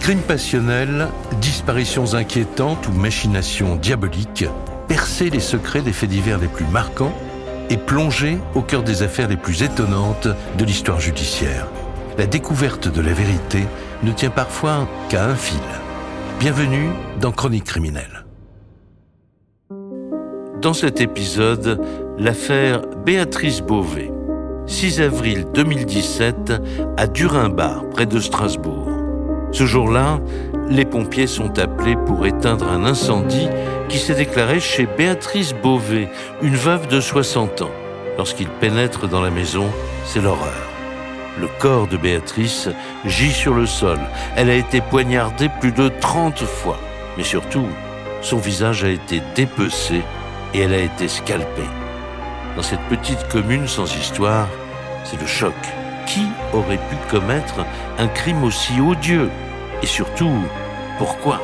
Crime passionnel, disparitions inquiétantes ou machinations diaboliques, percer les secrets des faits divers les plus marquants et plonger au cœur des affaires les plus étonnantes de l'histoire judiciaire. La découverte de la vérité ne tient parfois qu'à un fil. Bienvenue dans Chronique criminelle. Dans cet épisode, l'affaire Béatrice Beauvais. 6 avril 2017, à Durimbard, près de Strasbourg. Ce jour-là, les pompiers sont appelés pour éteindre un incendie qui s'est déclaré chez Béatrice Beauvais, une veuve de 60 ans. Lorsqu'ils pénètrent dans la maison, c'est l'horreur. Le corps de Béatrice gît sur le sol. Elle a été poignardée plus de 30 fois. Mais surtout, son visage a été dépecé et elle a été scalpée. Dans cette petite commune sans histoire, c'est le choc. Qui aurait pu commettre un crime aussi odieux ? Et surtout, pourquoi ?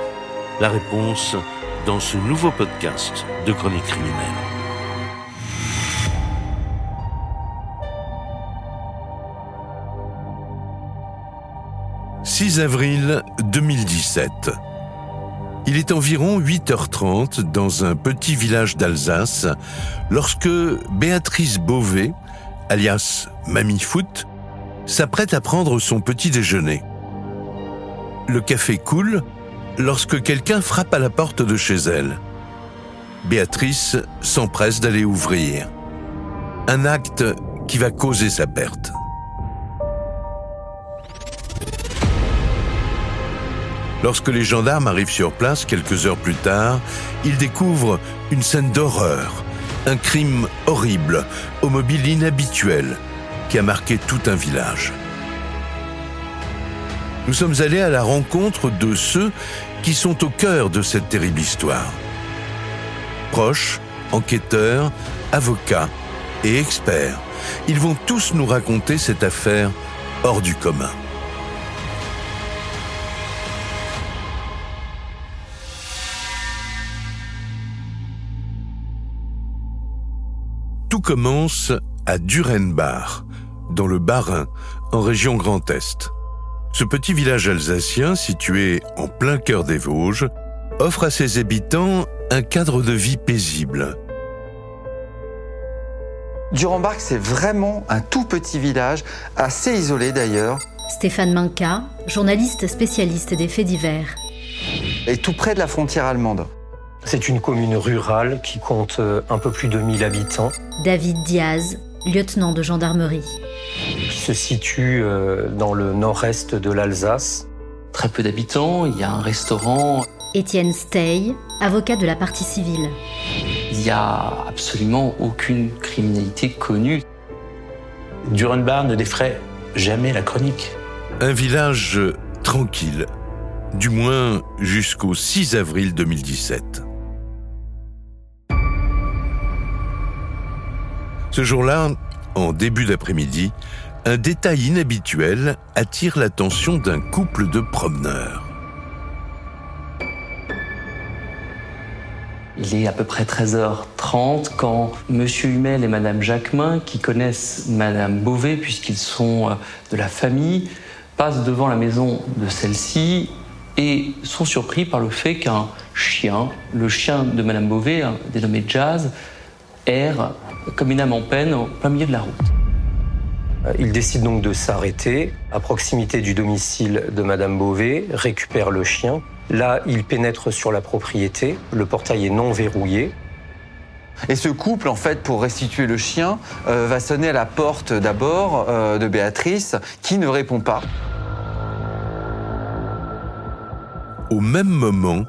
La réponse dans ce nouveau podcast de Chronique criminelle. « 6 avril 2017. Il est environ 8h30 dans un petit village d'Alsace lorsque Béatrice Beauvais, alias Mamie Foot, s'apprête à prendre son petit déjeuner. Le café coule lorsque quelqu'un frappe à la porte de chez elle. Béatrice s'empresse d'aller ouvrir. Un acte qui va causer sa perte. Lorsque les gendarmes arrivent sur place quelques heures plus tard, ils découvrent une scène d'horreur, un crime horrible, au mobile inhabituel, qui a marqué tout un village. Nous sommes allés à la rencontre de ceux qui sont au cœur de cette terrible histoire. Proches, enquêteurs, avocats et experts, ils vont tous nous raconter cette affaire hors du commun. Tout commence à Durimbard, dans le Bas-Rhin, en région Grand Est. Ce petit village alsacien, situé en plein cœur des Vosges, offre à ses habitants un cadre de vie paisible. Durimbard, c'est vraiment un tout petit village, assez isolé d'ailleurs. Stéphane Manka, journaliste spécialiste des faits divers. Et tout près de la frontière allemande. C'est une commune rurale qui compte un peu plus de 1000 habitants. David Diaz, lieutenant de gendarmerie. Qui se situe dans le nord-est de l'Alsace. Très peu d'habitants, il y a un restaurant. Étienne Stey, avocat de la partie civile. Il n'y a absolument aucune criminalité connue. Durimbard ne défraie jamais la chronique. Un village tranquille, du moins jusqu'au 6 avril 2017. Ce jour-là, en début d'après-midi, un détail inhabituel attire l'attention d'un couple de promeneurs. Il est à peu près 13h30 quand Monsieur Hummel et Madame Jacquemin, qui connaissent Madame Beauvais puisqu'ils sont de la famille, passent devant la maison de celle-ci et sont surpris par le fait qu'un chien, le chien de Madame Beauvais, dénommé Jazz, erre comme une âme en peine au plein milieu de la route. Il décide donc de s'arrêter à proximité du domicile de Madame Beauvais, récupère le chien. Là, il pénètre sur la propriété, le portail est non verrouillé. Et ce couple, en fait, pour restituer le chien, va sonner à la porte d'abord de Béatrice, qui ne répond pas. Au même moment,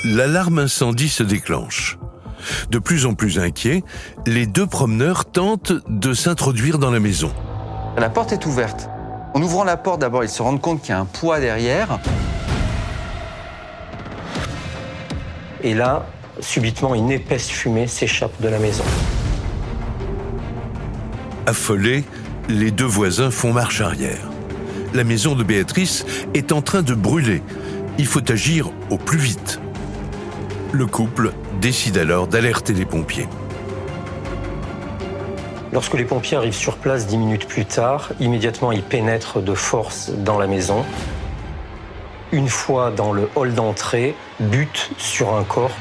l'alarme incendie se déclenche. De plus en plus inquiets, les deux promeneurs tentent de s'introduire dans la maison. La porte est ouverte. En ouvrant la porte, d'abord, ils se rendent compte qu'il y a un poids derrière. Et là, subitement, une épaisse fumée s'échappe de la maison. Affolés, les deux voisins font marche arrière. La maison de Béatrice est en train de brûler. Il faut agir au plus vite. Le couple décide alors d'alerter les pompiers. Lorsque les pompiers arrivent sur place 10 minutes plus tard, immédiatement ils pénètrent de force dans la maison. une fois dans le hall d'entrée, bute sur un corps.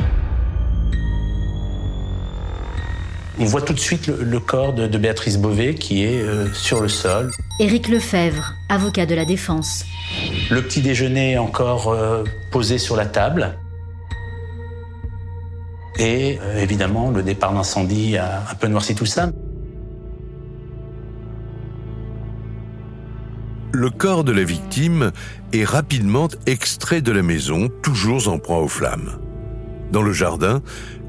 On voit tout de suite le corps de Béatrice Beauvais qui est sur le sol. Éric Lefebvre, avocat de la défense. Le petit déjeuner encore posé sur la table. Et évidemment, le départ d'incendie a un peu noirci tout ça. Le corps de la victime est rapidement extrait de la maison, toujours en proie aux flammes. Dans le jardin,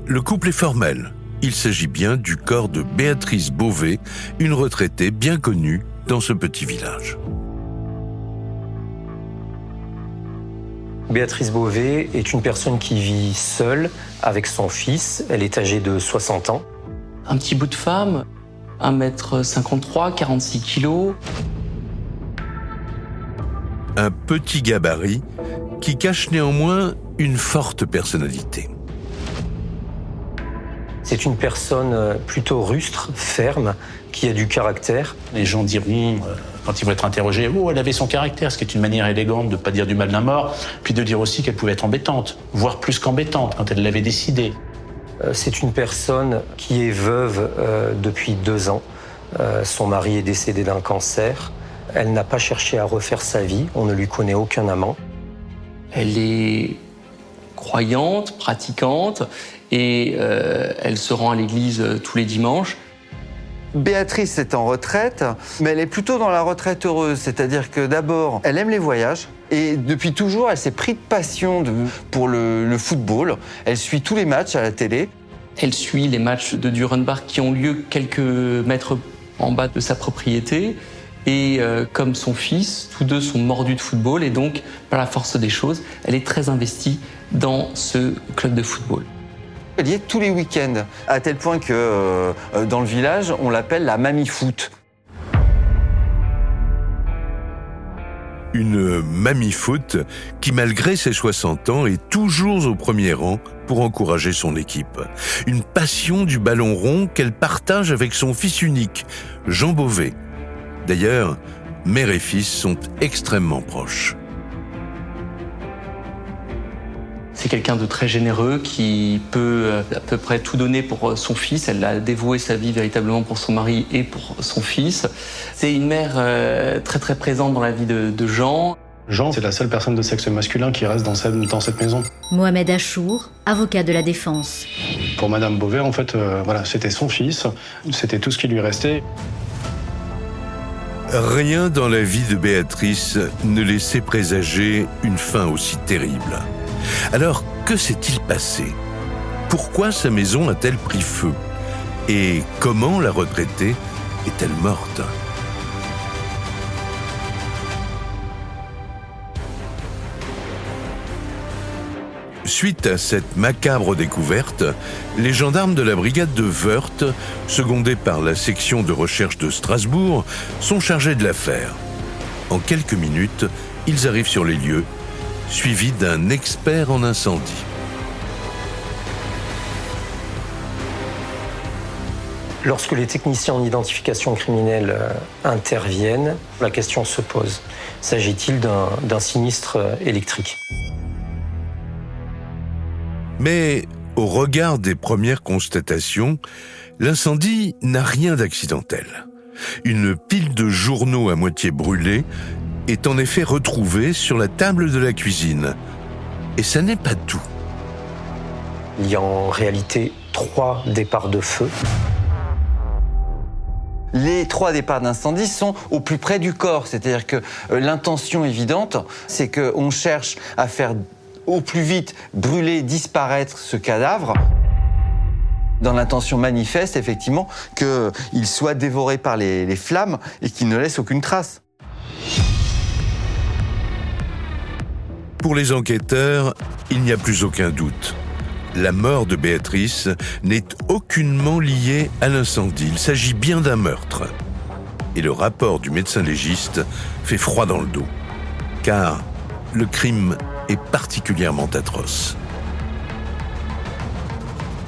le couple est formel. Il s'agit bien du corps de Béatrice Beauvais, une retraitée bien connue dans ce petit village. Béatrice Beauvais est une personne qui vit seule avec son fils. Elle est âgée de 60 ans. Un petit bout de femme, 1m53, 46 kilos. Un petit gabarit qui cache néanmoins une forte personnalité. C'est une personne plutôt rustre, ferme, qui a du caractère. Les gens diront, quand ils vont être interrogés, « Oh, elle avait son caractère », ce qui est une manière élégante de ne pas dire du mal d'un mort, puis de dire aussi qu'elle pouvait être embêtante, voire plus qu'embêtante quand elle l'avait décidé. C'est une personne qui est veuve depuis 2 ans. Son mari est décédé d'un cancer. Elle n'a pas cherché à refaire sa vie, on ne lui connaît aucun amant. Elle est croyante, pratiquante, et elle se rend à l'église tous les dimanches. Béatrice est en retraite, mais elle est plutôt dans la retraite heureuse. C'est-à-dire que d'abord, elle aime les voyages. Et depuis toujours, elle s'est pris de passion pour le football. Elle suit tous les matchs à la télé. Elle suit les matchs de Durenbach qui ont lieu quelques mètres en bas de sa propriété. Et comme son fils, tous deux sont mordus de football. Et donc, par la force des choses, elle est très investie dans ce club de football. Elle y est tous les week-ends, à tel point que dans le village, on l'appelle la mamie foot. Une mamie foot qui, malgré ses 60 ans, est toujours au premier rang pour encourager son équipe. Une passion du ballon rond qu'elle partage avec son fils unique, Jean Beauvais. D'ailleurs, mère et fils sont extrêmement proches. C'est quelqu'un de très généreux qui peut à peu près tout donner pour son fils. Elle a dévoué sa vie véritablement pour son mari et pour son fils. C'est une mère très très présente dans la vie de Jean. Jean, c'est la seule personne de sexe masculin qui reste dans cette maison. Mohamed Achour, avocat de la défense. Pour Madame Beauvais, en fait, c'était son fils, c'était tout ce qui lui restait. Rien dans la vie de Béatrice ne laissait présager une fin aussi terrible. Alors, que s'est-il passé? Pourquoi sa maison a-t-elle pris feu? Et comment la retraitée est-elle morte? Suite à cette macabre découverte, les gendarmes de la brigade de Wörth, secondés par la section de recherche de Strasbourg, sont chargés de l'affaire. En quelques minutes, ils arrivent sur les lieux, suivis d'un expert en incendie. Lorsque les techniciens en identification criminelle interviennent, la question se pose. S'agit-il d'un sinistre électrique? Mais au regard des premières constatations, l'incendie n'a rien d'accidentel. Une pile de journaux à moitié brûlés est en effet retrouvée sur la table de la cuisine. Et ça n'est pas tout. Il y a en réalité 3 départs de feu. Les 3 départs d'incendie sont au plus près du corps. C'est-à-dire que l'intention évidente, c'est qu'on cherche à faire au plus vite brûler, disparaître ce cadavre, dans l'intention manifeste, effectivement, qu'il soit dévoré par les flammes et qu'il ne laisse aucune trace. Pour les enquêteurs, il n'y a plus aucun doute. La mort de Béatrice n'est aucunement liée à l'incendie. Il s'agit bien d'un meurtre. Et le rapport du médecin légiste fait froid dans le dos. Car le crime est particulièrement atroce.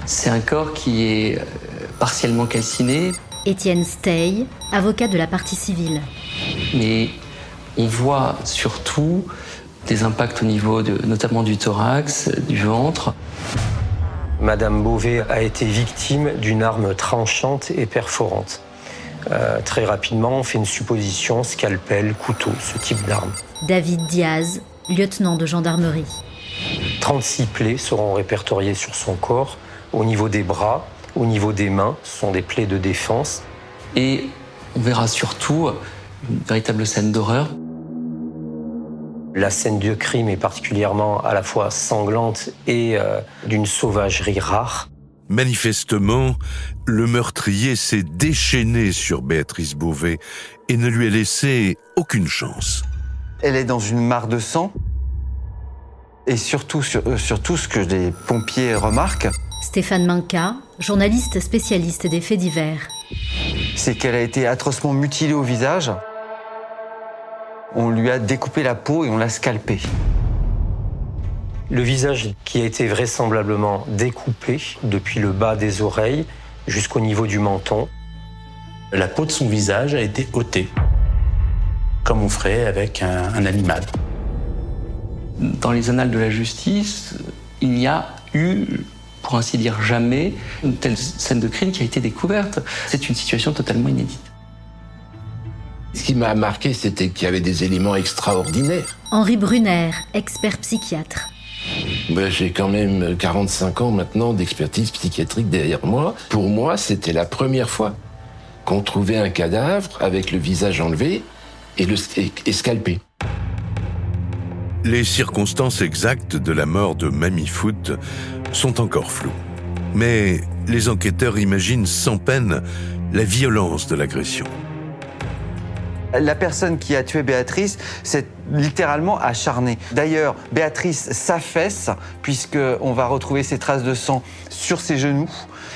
C'est un corps qui est partiellement calciné. Étienne Stey, avocat de la partie civile. Mais on voit surtout Des impacts au niveau notamment du thorax, du ventre. Madame Beauvais a été victime d'une arme tranchante et perforante. Très rapidement, on fait une supposition, scalpel, couteau, ce type d'arme. David Diaz, lieutenant de gendarmerie. 36 plaies seront répertoriées sur son corps, au niveau des bras, au niveau des mains, ce sont des plaies de défense. Et on verra surtout une véritable scène d'horreur. La scène de crime est particulièrement à la fois sanglante et d'une sauvagerie rare. Manifestement, le meurtrier s'est déchaîné sur Béatrice Beauvais et ne lui a laissé aucune chance. Elle est dans une mare de sang. Et surtout ce que les pompiers remarquent, Stéphane Manca, journaliste spécialiste des faits divers. c'est qu'elle a été atrocement mutilée au visage. On lui a découpé la peau et on l'a scalpée. Le visage qui a été vraisemblablement découpé depuis le bas des oreilles jusqu'au niveau du menton. La peau de son visage a été ôtée, comme on ferait avec un animal. Dans les annales de la justice, il n'y a eu, pour ainsi dire, jamais une telle scène de crime qui a été découverte. C'est une situation totalement inédite. Ce qui m'a marqué, c'était qu'il y avait des éléments extraordinaires. Henri Brunner, expert psychiatre. J'ai quand même 45 ans maintenant d'expertise psychiatrique derrière moi. Pour moi, c'était la première fois qu'on trouvait un cadavre avec le visage enlevé et scalpé. Les circonstances exactes de la mort de Mamie Foot sont encore floues. Mais les enquêteurs imaginent sans peine la violence de l'agression. La personne qui a tué Béatrice s'est littéralement acharnée. D'ailleurs, Béatrice s'affaisse puisqu'on va retrouver ses traces de sang sur ses genoux.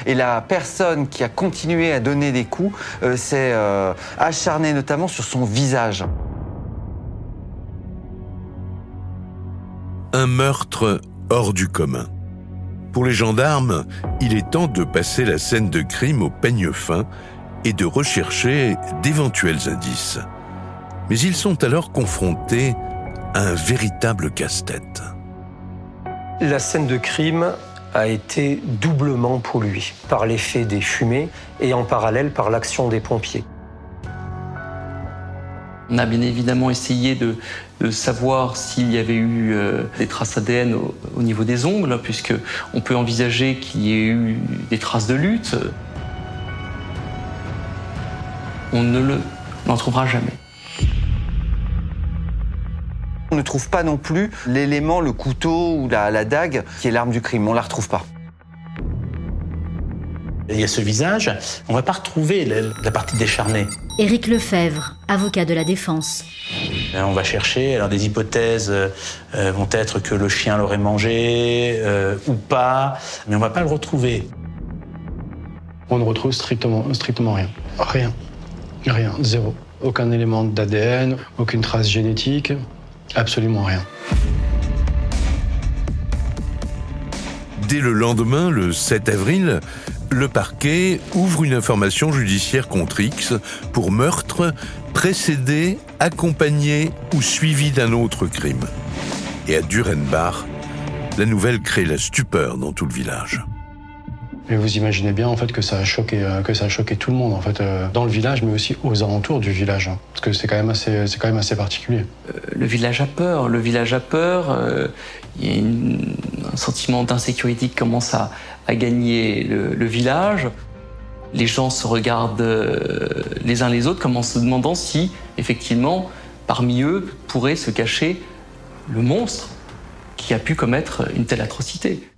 Et la personne qui a continué à donner des coups s'est acharnée notamment sur son visage. Un meurtre hors du commun. Pour les gendarmes, il est temps de passer la scène de crime au peigne fin et de rechercher d'éventuels indices. Mais ils sont alors confrontés à un véritable casse-tête. La scène de crime a été doublement polluée par l'effet des fumées et en parallèle par l'action des pompiers. On a bien évidemment essayé de savoir s'il y avait eu des traces ADN au niveau des ongles, puisqu'on peut envisager qu'il y ait eu des traces de lutte. On n'en trouvera jamais. On ne trouve pas non plus l'élément, le couteau ou la dague qui est l'arme du crime. On ne la retrouve pas. Il y a ce visage, on ne va pas retrouver la partie décharnée. Éric Lefebvre, avocat de la défense. On va chercher, alors des hypothèses vont être que le chien l'aurait mangé ou pas, mais on ne va pas le retrouver. On ne retrouve strictement rien. Rien, zéro. Aucun élément d'ADN, aucune trace génétique, absolument rien. Dès le lendemain, le 7 avril, le parquet ouvre une information judiciaire contre X pour meurtre précédé, accompagné ou suivi d'un autre crime. Et à Durenbach, la nouvelle crée la stupeur dans tout le village. Et vous imaginez bien en fait que ça a choqué tout le monde en fait dans le village, mais aussi aux alentours du village, parce que c'est quand même assez particulier. Le village a peur. Il y a un sentiment d'insécurité qui commence à gagner le village. Les gens se regardent les uns les autres comme en se demandant si, effectivement, parmi eux, pourrait se cacher le monstre qui a pu commettre une telle atrocité.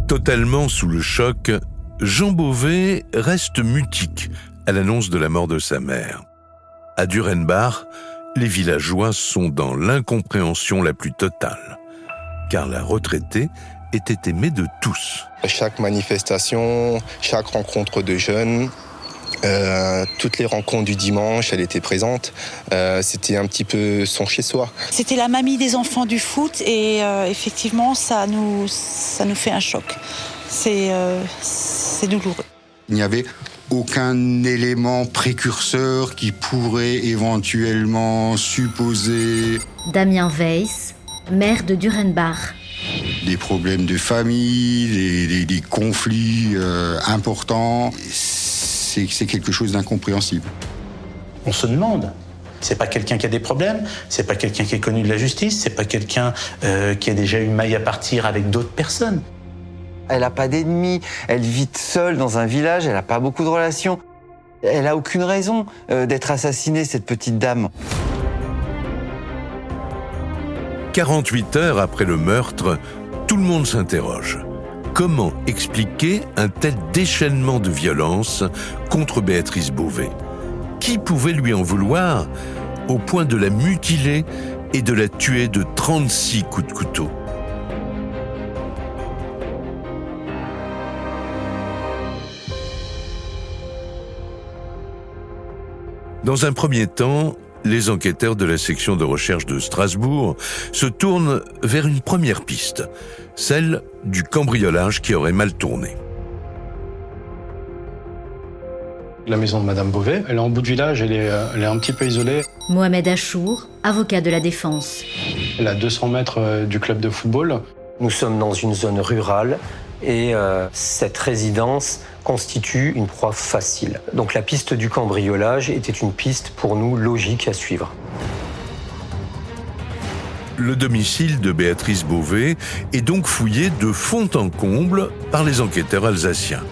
Totalement sous le choc, Jean Beauvais reste mutique à l'annonce de la mort de sa mère. À Durenbach, les villageois sont dans l'incompréhension la plus totale, car la retraitée était aimée de tous. Chaque manifestation, chaque rencontre de jeunes, toutes les rencontres du dimanche, elle était présente. C'était un petit peu son chez-soi. C'était la mamie des enfants du foot et effectivement, ça nous fait un choc. C'est douloureux. Il n'y avait aucun élément précurseur qui pourrait éventuellement supposer Damien Weiss, maire de Durenbach. des problèmes de famille, des conflits importants. C'est quelque chose d'incompréhensible. On se demande. C'est pas quelqu'un qui a des problèmes, c'est pas quelqu'un qui est connu de la justice, c'est pas quelqu'un qui a déjà eu maille à partir avec d'autres personnes. Elle n'a pas d'ennemis, elle vit seule dans un village, elle n'a pas beaucoup de relations. Elle n'a aucune raison d'être assassinée, cette petite dame. 48 heures après le meurtre, tout le monde s'interroge. Comment expliquer un tel déchaînement de violence contre Béatrice Beauvais ? Qui pouvait lui en vouloir au point de la mutiler et de la tuer de 36 coups de couteau ? Dans un premier temps, les enquêteurs de la section de recherche de Strasbourg se tournent vers une première piste, celle du cambriolage qui aurait mal tourné. La maison de Madame Beauvais, elle est en bout de village, elle est un petit peu isolée. Mohamed Achour, avocat de la défense. Elle est à 200 mètres du club de football. Nous sommes dans une zone rurale et cette résidence constitue une proie facile. Donc la piste du cambriolage était une piste pour nous logique à suivre. Le domicile de Béatrice Beauvais est donc fouillé de fond en comble par les enquêteurs alsaciens.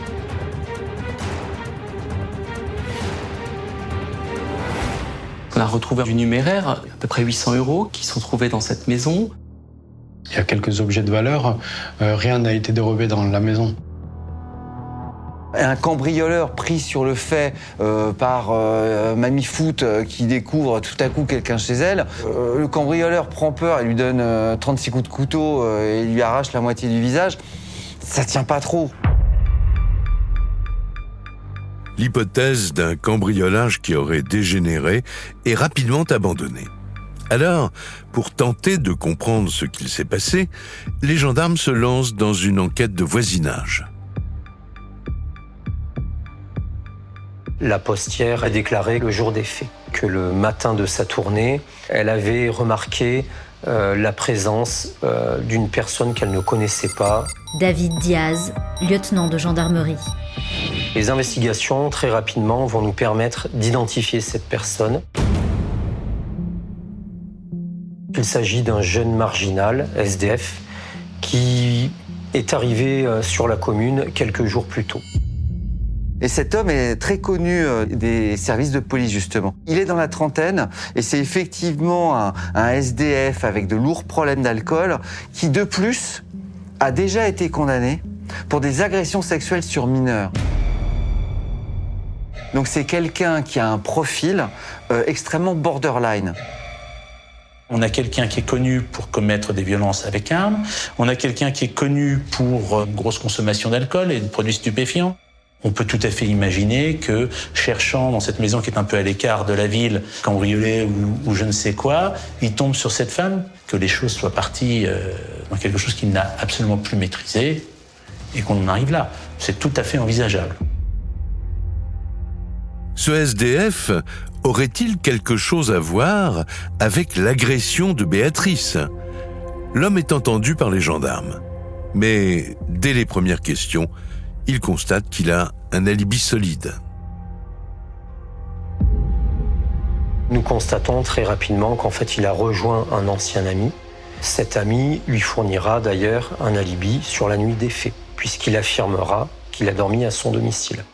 On a retrouvé du numéraire, à peu près 800 € qui sont trouvés dans cette maison. Il y a quelques objets de valeur, rien n'a été dérobé dans la maison. Un cambrioleur pris sur le fait par Mamie Foot qui découvre tout à coup quelqu'un chez elle. Le cambrioleur prend peur et lui donne 36 coups de couteau et lui arrache la moitié du visage. Ça tient pas trop. L'hypothèse d'un cambriolage qui aurait dégénéré est rapidement abandonnée. Alors, pour tenter de comprendre ce qu'il s'est passé, les gendarmes se lancent dans une enquête de voisinage. La postière a déclaré le jour des faits que le matin de sa tournée, elle avait remarqué la présence d'une personne qu'elle ne connaissait pas. David Diaz, lieutenant de gendarmerie. Les investigations, très rapidement, vont nous permettre d'identifier cette personne. Il s'agit d'un jeune marginal, SDF, qui est arrivé sur la commune quelques jours plus tôt. Et cet homme est très connu des services de police, justement. Il est dans la trentaine et c'est effectivement un SDF avec de lourds problèmes d'alcool qui, de plus, a déjà été condamné pour des agressions sexuelles sur mineurs. Donc c'est quelqu'un qui a un profil extrêmement borderline. On a quelqu'un qui est connu pour commettre des violences avec armes. On a quelqu'un qui est connu pour une grosse consommation d'alcool et de produits stupéfiants. On peut tout à fait imaginer que, cherchant dans cette maison qui est un peu à l'écart de la ville, cambriolée ou je ne sais quoi, il tombe sur cette femme, que les choses soient parties dans quelque chose qu'il n'a absolument plus maîtrisé et qu'on en arrive là. C'est tout à fait envisageable. Ce SDF aurait-il quelque chose à voir avec l'agression de Béatrice ? L'homme est entendu par les gendarmes. Mais dès les premières questions, il constate qu'il a un alibi solide. Nous constatons très rapidement qu'en fait, il a rejoint un ancien ami. Cet ami lui fournira d'ailleurs un alibi sur la nuit des faits, puisqu'il affirmera qu'il a dormi à son domicile.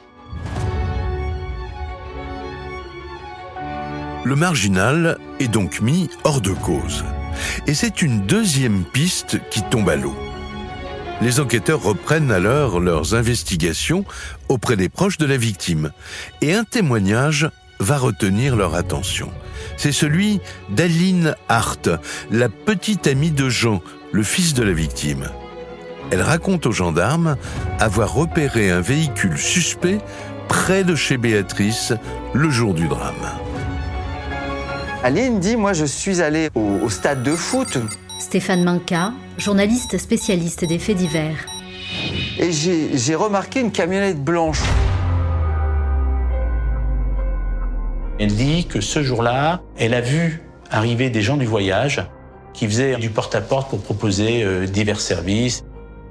Le marginal est donc mis hors de cause. Et c'est une deuxième piste qui tombe à l'eau. Les enquêteurs reprennent alors leurs investigations auprès des proches de la victime. Et un témoignage va retenir leur attention. C'est celui d'Aline Hart, la petite amie de Jean, le fils de la victime. Elle raconte aux gendarmes avoir repéré un véhicule suspect près de chez Béatrice le jour du drame. Aline dit, moi je suis allée au stade de foot. Stéphane Manka, journaliste spécialiste des faits divers. Et j'ai remarqué une camionnette blanche. Elle dit que ce jour-là, elle a vu arriver des gens du voyage qui faisaient du porte-à-porte pour proposer divers services.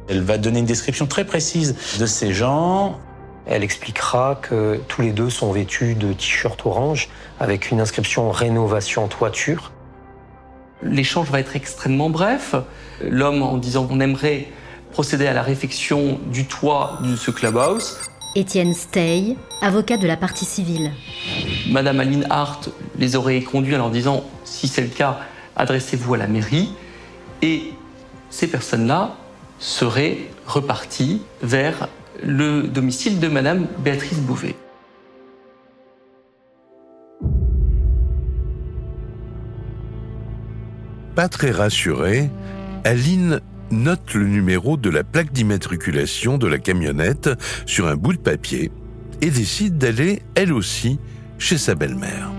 Elle va donner une description très précise de ces gens. Elle expliquera que tous les deux sont vêtus de t-shirts orange avec une inscription « Rénovation toiture ». L'échange va être extrêmement bref. L'homme en disant qu'on aimerait procéder à la réfection du toit de ce clubhouse. Étienne Stey, avocat de la partie civile. Madame Aline Hart les aurait conduits en leur disant « si c'est le cas, adressez-vous à la mairie ». Et ces personnes-là seraient reparties vers le domicile de Madame Béatrice Beauvais. Pas très rassurée, Aline note le numéro de la plaque d'immatriculation de la camionnette sur un bout de papier et décide d'aller, elle aussi, chez sa belle-mère.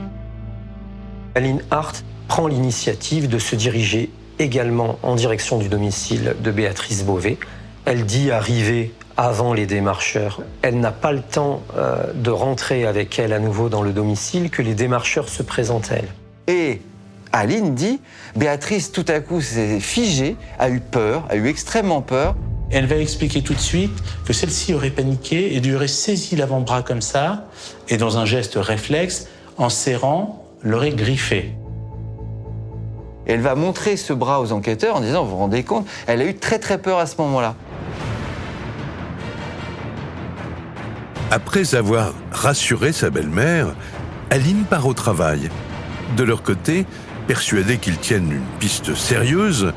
Aline Hart prend l'initiative de se diriger également en direction du domicile de Béatrice Beauvais. Elle dit arriver avant les démarcheurs. Elle n'a pas le temps de rentrer avec elle à nouveau dans le domicile que les démarcheurs se présentent à elle. Et Aline dit, Béatrice tout à coup s'est figée, a eu peur, a eu extrêmement peur. Elle va expliquer tout de suite que celle-ci aurait paniqué et lui aurait saisi l'avant-bras comme ça, et dans un geste réflexe, en serrant, l'aurait griffé. Et elle va montrer ce bras aux enquêteurs en disant, vous vous rendez compte, elle a eu très très peur à ce moment-là. Après avoir rassuré sa belle-mère, Aline part au travail. De leur côté, persuadés qu'ils tiennent une piste sérieuse,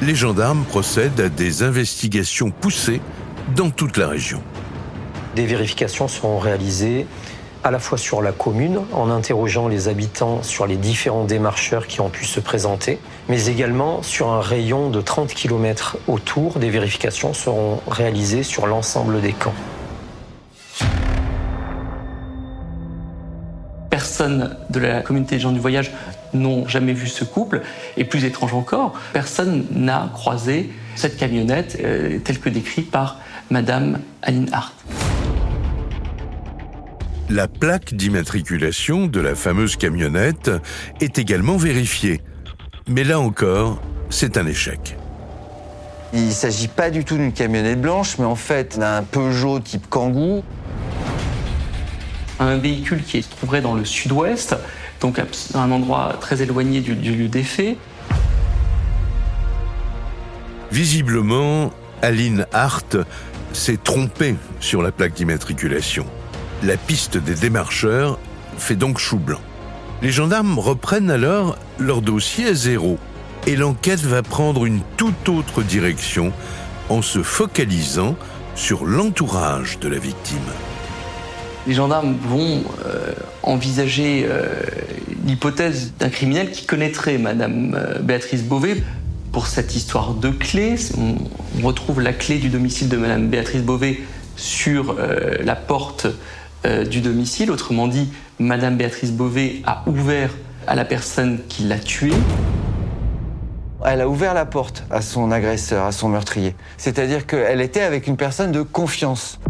les gendarmes procèdent à des investigations poussées dans toute la région. Des vérifications seront réalisées à la fois sur la commune, en interrogeant les habitants sur les différents démarcheurs qui ont pu se présenter, mais également sur un rayon de 30 km autour. Des vérifications seront réalisées sur l'ensemble des camps. Personne de la communauté des gens du voyage n'ont jamais vu ce couple. Et plus étrange encore, personne n'a croisé cette camionnette telle que décrite par Madame Aline Hart. La plaque d'immatriculation de la fameuse camionnette est également vérifiée. Mais là encore, c'est un échec. Il ne s'agit pas du tout d'une camionnette blanche, mais en fait d'un Peugeot type Kangoo. Un véhicule qui se trouverait dans le sud-ouest, donc à un endroit très éloigné du lieu des faits. Visiblement, Aline Hart s'est trompée sur la plaque d'immatriculation. La piste des démarcheurs fait donc chou blanc. Les gendarmes reprennent alors leur dossier à zéro et l'enquête va prendre une toute autre direction en se focalisant sur l'entourage de la victime. Les gendarmes vont envisager l'hypothèse d'un criminel qui connaîtrait Madame Béatrice Beauvais. Pour cette histoire de clé, on retrouve la clé du domicile de Madame Béatrice Beauvais sur la porte du domicile. Autrement dit, Madame Béatrice Beauvais a ouvert à la personne qui l'a tuée. Elle a ouvert la porte à son agresseur, à son meurtrier. C'est-à-dire qu'elle était avec une personne de confiance.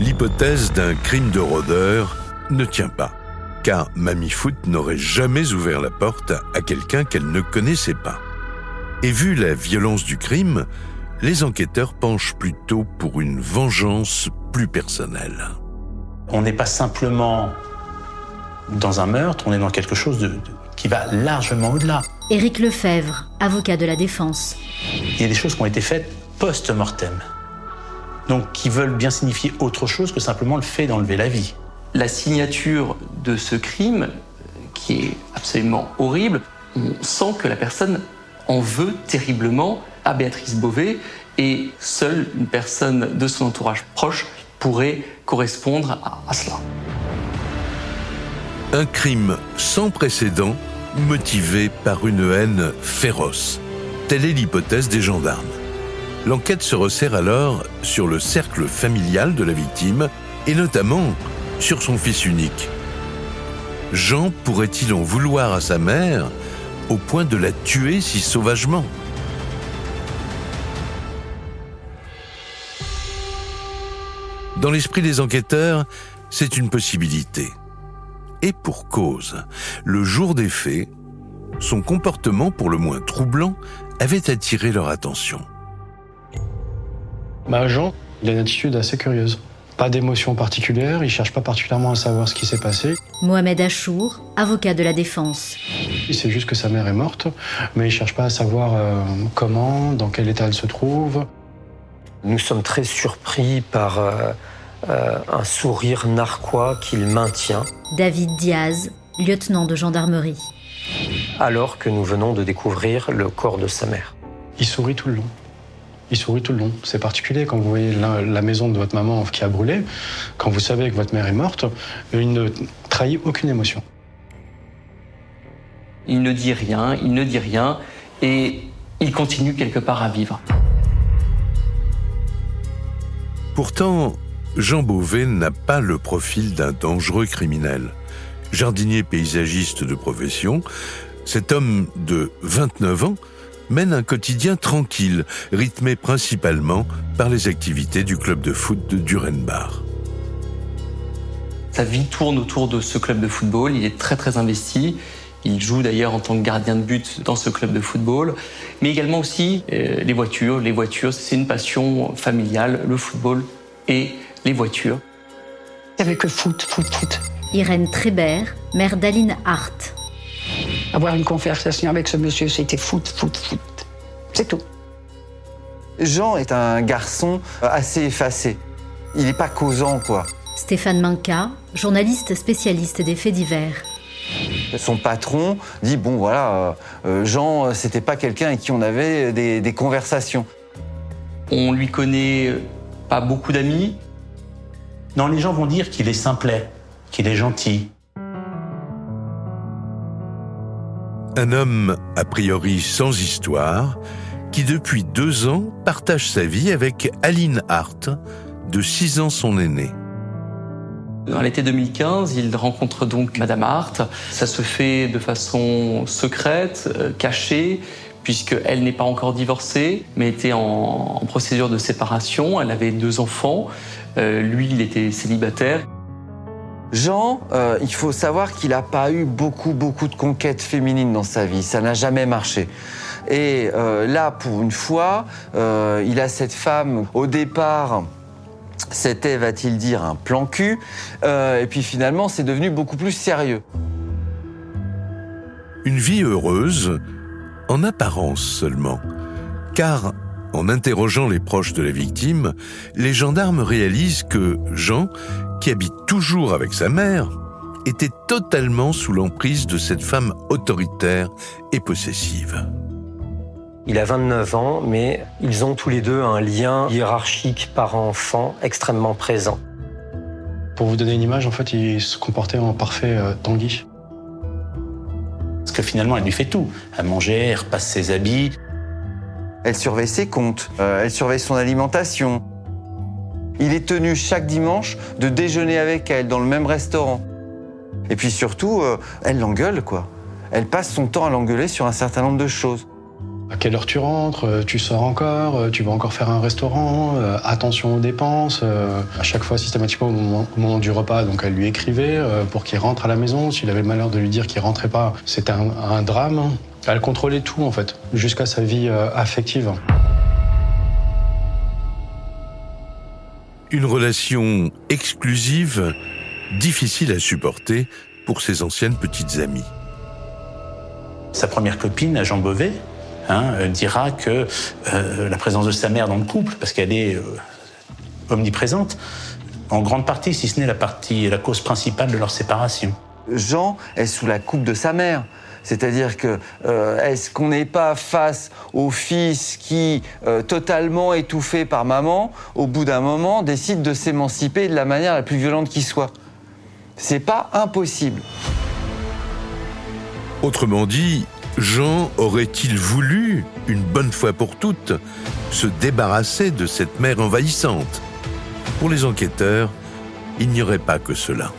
L'hypothèse d'un crime de rôdeur ne tient pas, car Mamie Foot n'aurait jamais ouvert la porte à quelqu'un qu'elle ne connaissait pas. Et vu la violence du crime, les enquêteurs penchent plutôt pour une vengeance plus personnelle. On n'est pas simplement dans un meurtre, on est dans quelque chose qui va largement au-delà. Éric Lefebvre, avocat de la défense. Il y a des choses qui ont été faites post-mortem, donc qui veulent bien signifier autre chose que simplement le fait d'enlever la vie. La signature de ce crime, qui est absolument horrible, on sent que la personne en veut terriblement à Béatrice Beauvais et seule une personne de son entourage proche pourrait correspondre à cela. Un crime sans précédent, motivé par une haine féroce. Telle est l'hypothèse des gendarmes. L'enquête se resserre alors sur le cercle familial de la victime et notamment sur son fils unique. Jean pourrait-il en vouloir à sa mère au point de la tuer si sauvagement ? Dans l'esprit des enquêteurs, c'est une possibilité. Et pour cause, le jour des faits, son comportement pour le moins troublant avait attiré leur attention. Jean, il a une attitude assez curieuse. Pas d'émotion particulière, il cherche pas particulièrement à savoir ce qui s'est passé. Mohamed Achour, avocat de la défense. Il sait juste que sa mère est morte, mais il cherche pas à savoir comment, dans quel état elle se trouve. Nous sommes très surpris par un sourire narquois qu'il maintient. David Diaz, lieutenant de gendarmerie. Alors que nous venons de découvrir le corps de sa mère. Il sourit tout le long. Il sourit tout le long. C'est particulier quand vous voyez la maison de votre maman qui a brûlé, quand vous savez que votre mère est morte, il ne trahit aucune émotion. Il ne dit rien, et il continue quelque part à vivre. Pourtant, Jean Beauvais n'a pas le profil d'un dangereux criminel. Jardinier paysagiste de profession, cet homme de 29 ans mène un quotidien tranquille, rythmé principalement par les activités du club de foot de Durenbach. Sa vie tourne autour de ce club de football, il est très très investi. Il joue d'ailleurs en tant que gardien de but dans ce club de football, mais également aussi les voitures. Les voitures, c'est une passion familiale, le football et les voitures. Il n'y avait que foot. Irène Trébert, mère d'Aline Hart. Avoir une conversation avec ce monsieur, c'était foot. C'est tout. Jean est un garçon assez effacé. Il n'est pas causant, quoi. Stéphane Manca, journaliste spécialiste des faits divers. Son patron dit, bon voilà, Jean, c'était pas quelqu'un avec qui on avait des conversations. On lui connaît pas beaucoup d'amis. Non, les gens vont dire qu'il est simplet, qu'il est gentil. Un homme a priori sans histoire, qui depuis 2 ans partage sa vie avec Aline Hart, de 6 ans son aînée. Dans l'été 2015, il rencontre donc Madame Hart. Ça se fait de façon secrète, cachée, puisqu'elle n'est pas encore divorcée, mais était en procédure de séparation. Elle avait 2 enfants. Lui, il était célibataire. Jean, il faut savoir qu'il n'a pas eu beaucoup de conquêtes féminines dans sa vie. Ça n'a jamais marché. Et là, pour une fois, il a cette femme, au départ, c'était, va-t-il dire, un plan cul. Et puis finalement, c'est devenu beaucoup plus sérieux. Une vie heureuse, en apparence seulement. Car, en interrogeant les proches de la victime, les gendarmes réalisent que Jean, qui habite toujours avec sa mère, était totalement sous l'emprise de cette femme autoritaire et possessive. Il a 29 ans, mais ils ont tous les deux un lien hiérarchique parent-enfant extrêmement présent. Pour vous donner une image, en fait, il se comportait en parfait Tanguy. Parce que finalement, elle lui fait tout. Elle mangeait, elle repasse ses habits. Elle surveille ses comptes, elle surveille son alimentation. Il est tenu chaque dimanche de déjeuner avec elle dans le même restaurant. Et puis surtout, elle l'engueule, quoi. Elle passe son temps à l'engueuler sur un certain nombre de choses. À quelle heure tu rentres? Tu sors encore? Tu vas encore faire un restaurant? Attention aux dépenses. À chaque fois, systématiquement, au moment du repas, donc elle lui écrivait pour qu'il rentre à la maison. S'il avait le malheur de lui dire qu'il rentrait pas, c'était un drame. Elle contrôlait tout, en fait, jusqu'à sa vie affective. Une relation exclusive, difficile à supporter pour ses anciennes petites amies. Sa première copine, Jean Beauvais, dira que la présence de sa mère dans le couple, parce qu'elle est omniprésente, en grande partie, si ce n'est la cause principale de leur séparation. Jean est sous la coupe de sa mère. C'est-à-dire que est-ce qu'on n'est pas face au fils qui, totalement étouffé par maman, au bout d'un moment, décide de s'émanciper de la manière la plus violente qui soit? C'est pas impossible. Autrement dit, Jean aurait-il voulu, une bonne fois pour toutes, se débarrasser de cette mère envahissante? Pour les enquêteurs, il n'y aurait pas que cela.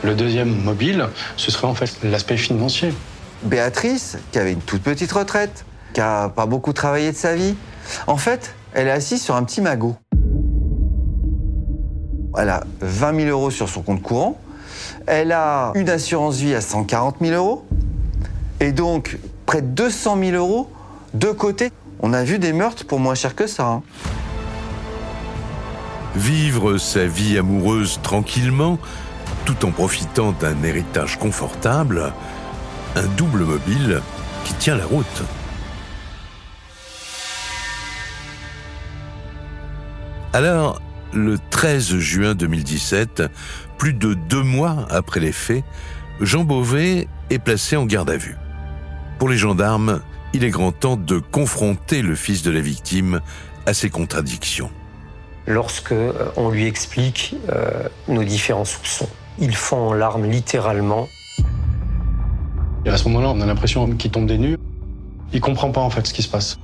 Le deuxième mobile, ce serait en fait l'aspect financier. Béatrice, qui avait une toute petite retraite, qui n'a pas beaucoup travaillé de sa vie, en fait, elle est assise sur un petit magot. Elle a 20 000 € sur son compte courant, Elle a une assurance vie à 140 000 euros et donc près de 200 000 euros de côté. On a vu des meurtres pour moins cher que ça. Hein. Vivre sa vie amoureuse tranquillement, tout en profitant d'un héritage confortable, un double mobile qui tient la route. Alors, le 13 juin 2017, plus de 2 mois après les faits, Jean Beauvais est placé en garde à vue. Pour les gendarmes, il est grand temps de confronter le fils de la victime à ses contradictions. Lorsque on lui explique nos différents soupçons, il fond en larmes littéralement. Et à ce moment-là, on a l'impression qu'il tombe des nues. Il comprend pas en fait ce qui se passe.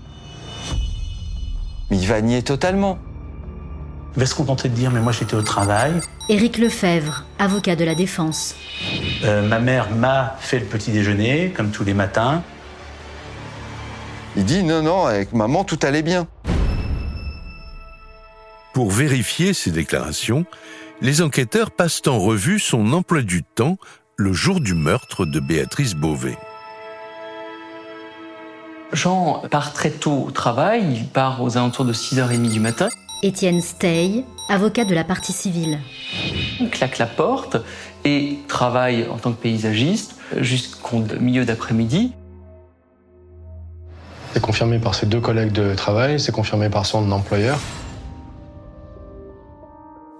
Mais il va nier totalement. Il va se contenter de dire « mais moi j'étais au travail ». Éric Lefebvre, avocat de la défense. Ma mère m'a fait le petit déjeuner, comme tous les matins. Il dit non, avec maman tout allait bien. Pour vérifier ces déclarations, les enquêteurs passent en revue son emploi du temps le jour du meurtre de Béatrice Beauvais. Jean part très tôt au travail, il part aux alentours de 6h30 du matin. Étienne Stey, avocat de la partie civile. Il claque la porte et travaille en tant que paysagiste jusqu'au milieu d'après-midi. C'est confirmé par ses 2 collègues de travail, c'est confirmé par son employeur.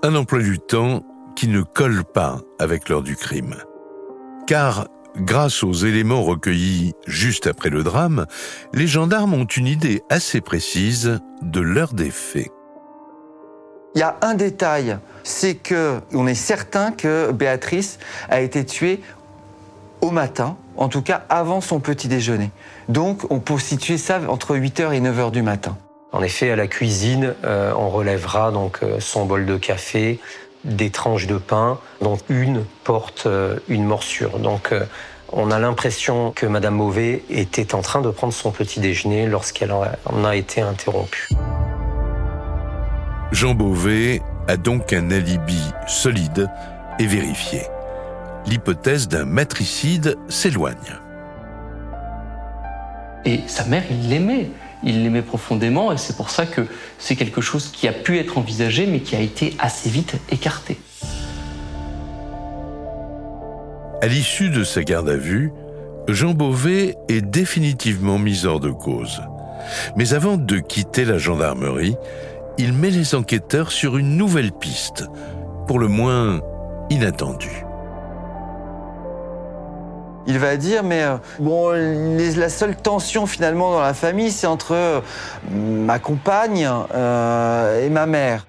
Un emploi du temps qui ne colle pas avec l'heure du crime. Car, grâce aux éléments recueillis juste après le drame, les gendarmes ont une idée assez précise de l'heure des faits. Il y a un détail, c'est qu'on est certain que Béatrice a été tuée au matin, en tout cas avant son petit déjeuner. Donc on peut situer ça entre 8h et 9h du matin. En effet, à la cuisine, on relèvera donc son bol de café, des tranches de pain, dont une porte une morsure. Donc on a l'impression que Madame Beauvais était en train de prendre son petit déjeuner lorsqu'elle en a été interrompue. Jean Beauvais a donc un alibi solide et vérifié. L'hypothèse d'un matricide s'éloigne. Et sa mère, il l'aimait profondément et c'est pour ça que c'est quelque chose qui a pu être envisagé mais qui a été assez vite écarté. À l'issue de sa garde à vue, Jean Beauvais est définitivement mis hors de cause. Mais avant de quitter la gendarmerie, il met les enquêteurs sur une nouvelle piste, pour le moins inattendue. Il va dire, mais la seule tension finalement dans la famille, c'est entre ma compagne et ma mère.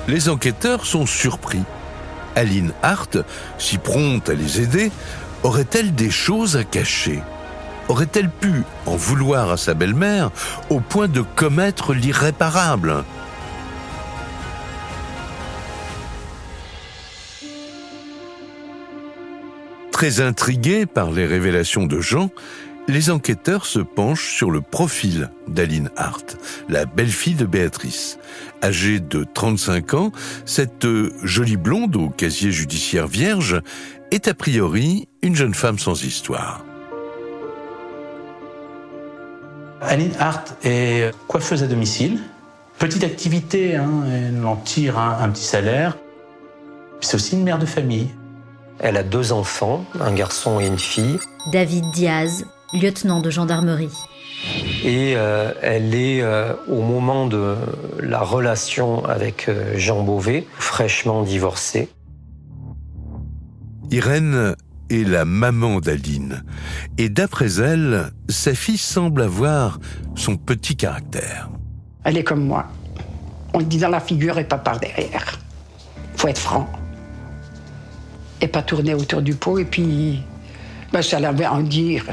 Les enquêteurs sont surpris. Aline Hart, si prompte à les aider, aurait-elle des choses à cacher ? Aurait-elle pu en vouloir à sa belle-mère au point de commettre l'irréparable ? Très intrigués par les révélations de Jean, les enquêteurs se penchent sur le profil d'Aline Hart, la belle-fille de Béatrice. Âgée de 35 ans, cette jolie blonde au casier judiciaire vierge est a priori une jeune femme sans histoire. Aline Hart est coiffeuse à domicile. Petite activité, elle en tire un petit salaire. C'est aussi une mère de famille. Elle a 2 enfants, un garçon et une fille. David Diaz, lieutenant de gendarmerie. Et elle est, au moment de la relation avec Jean Beauvais, fraîchement divorcée. Irène est la maman d'Aline. Et d'après elle, sa fille semble avoir son petit caractère. Elle est comme moi. On le dit dans la figure et pas par derrière. Faut être franc. Et pas tourner autour du pot. Et puis, ça l'avait à en dire.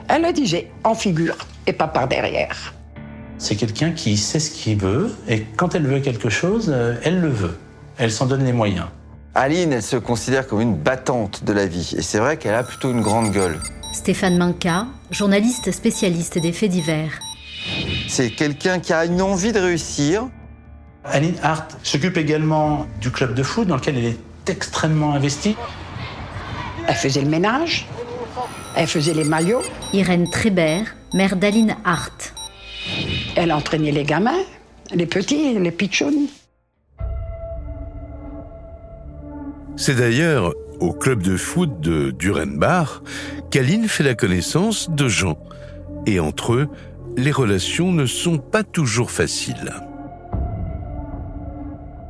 Elle le disait en figure et pas par derrière. C'est quelqu'un qui sait ce qu'il veut. Et quand elle veut quelque chose, elle le veut. Elle s'en donne les moyens. Aline, elle se considère comme une battante de la vie. Et c'est vrai qu'elle a plutôt une grande gueule. Stéphane Minca, journaliste spécialiste des faits divers. C'est quelqu'un qui a une envie de réussir. Aline Hart s'occupe également du club de foot dans lequel elle est extrêmement investie. Elle faisait le ménage, elle faisait les maillots. Irène Trébert, mère d'Aline Hart. Elle entraînait les gamins, les petits, les pitchouns. C'est d'ailleurs au club de foot de Durenbach qu'Aline fait la connaissance de Jean. Et entre eux, les relations ne sont pas toujours faciles.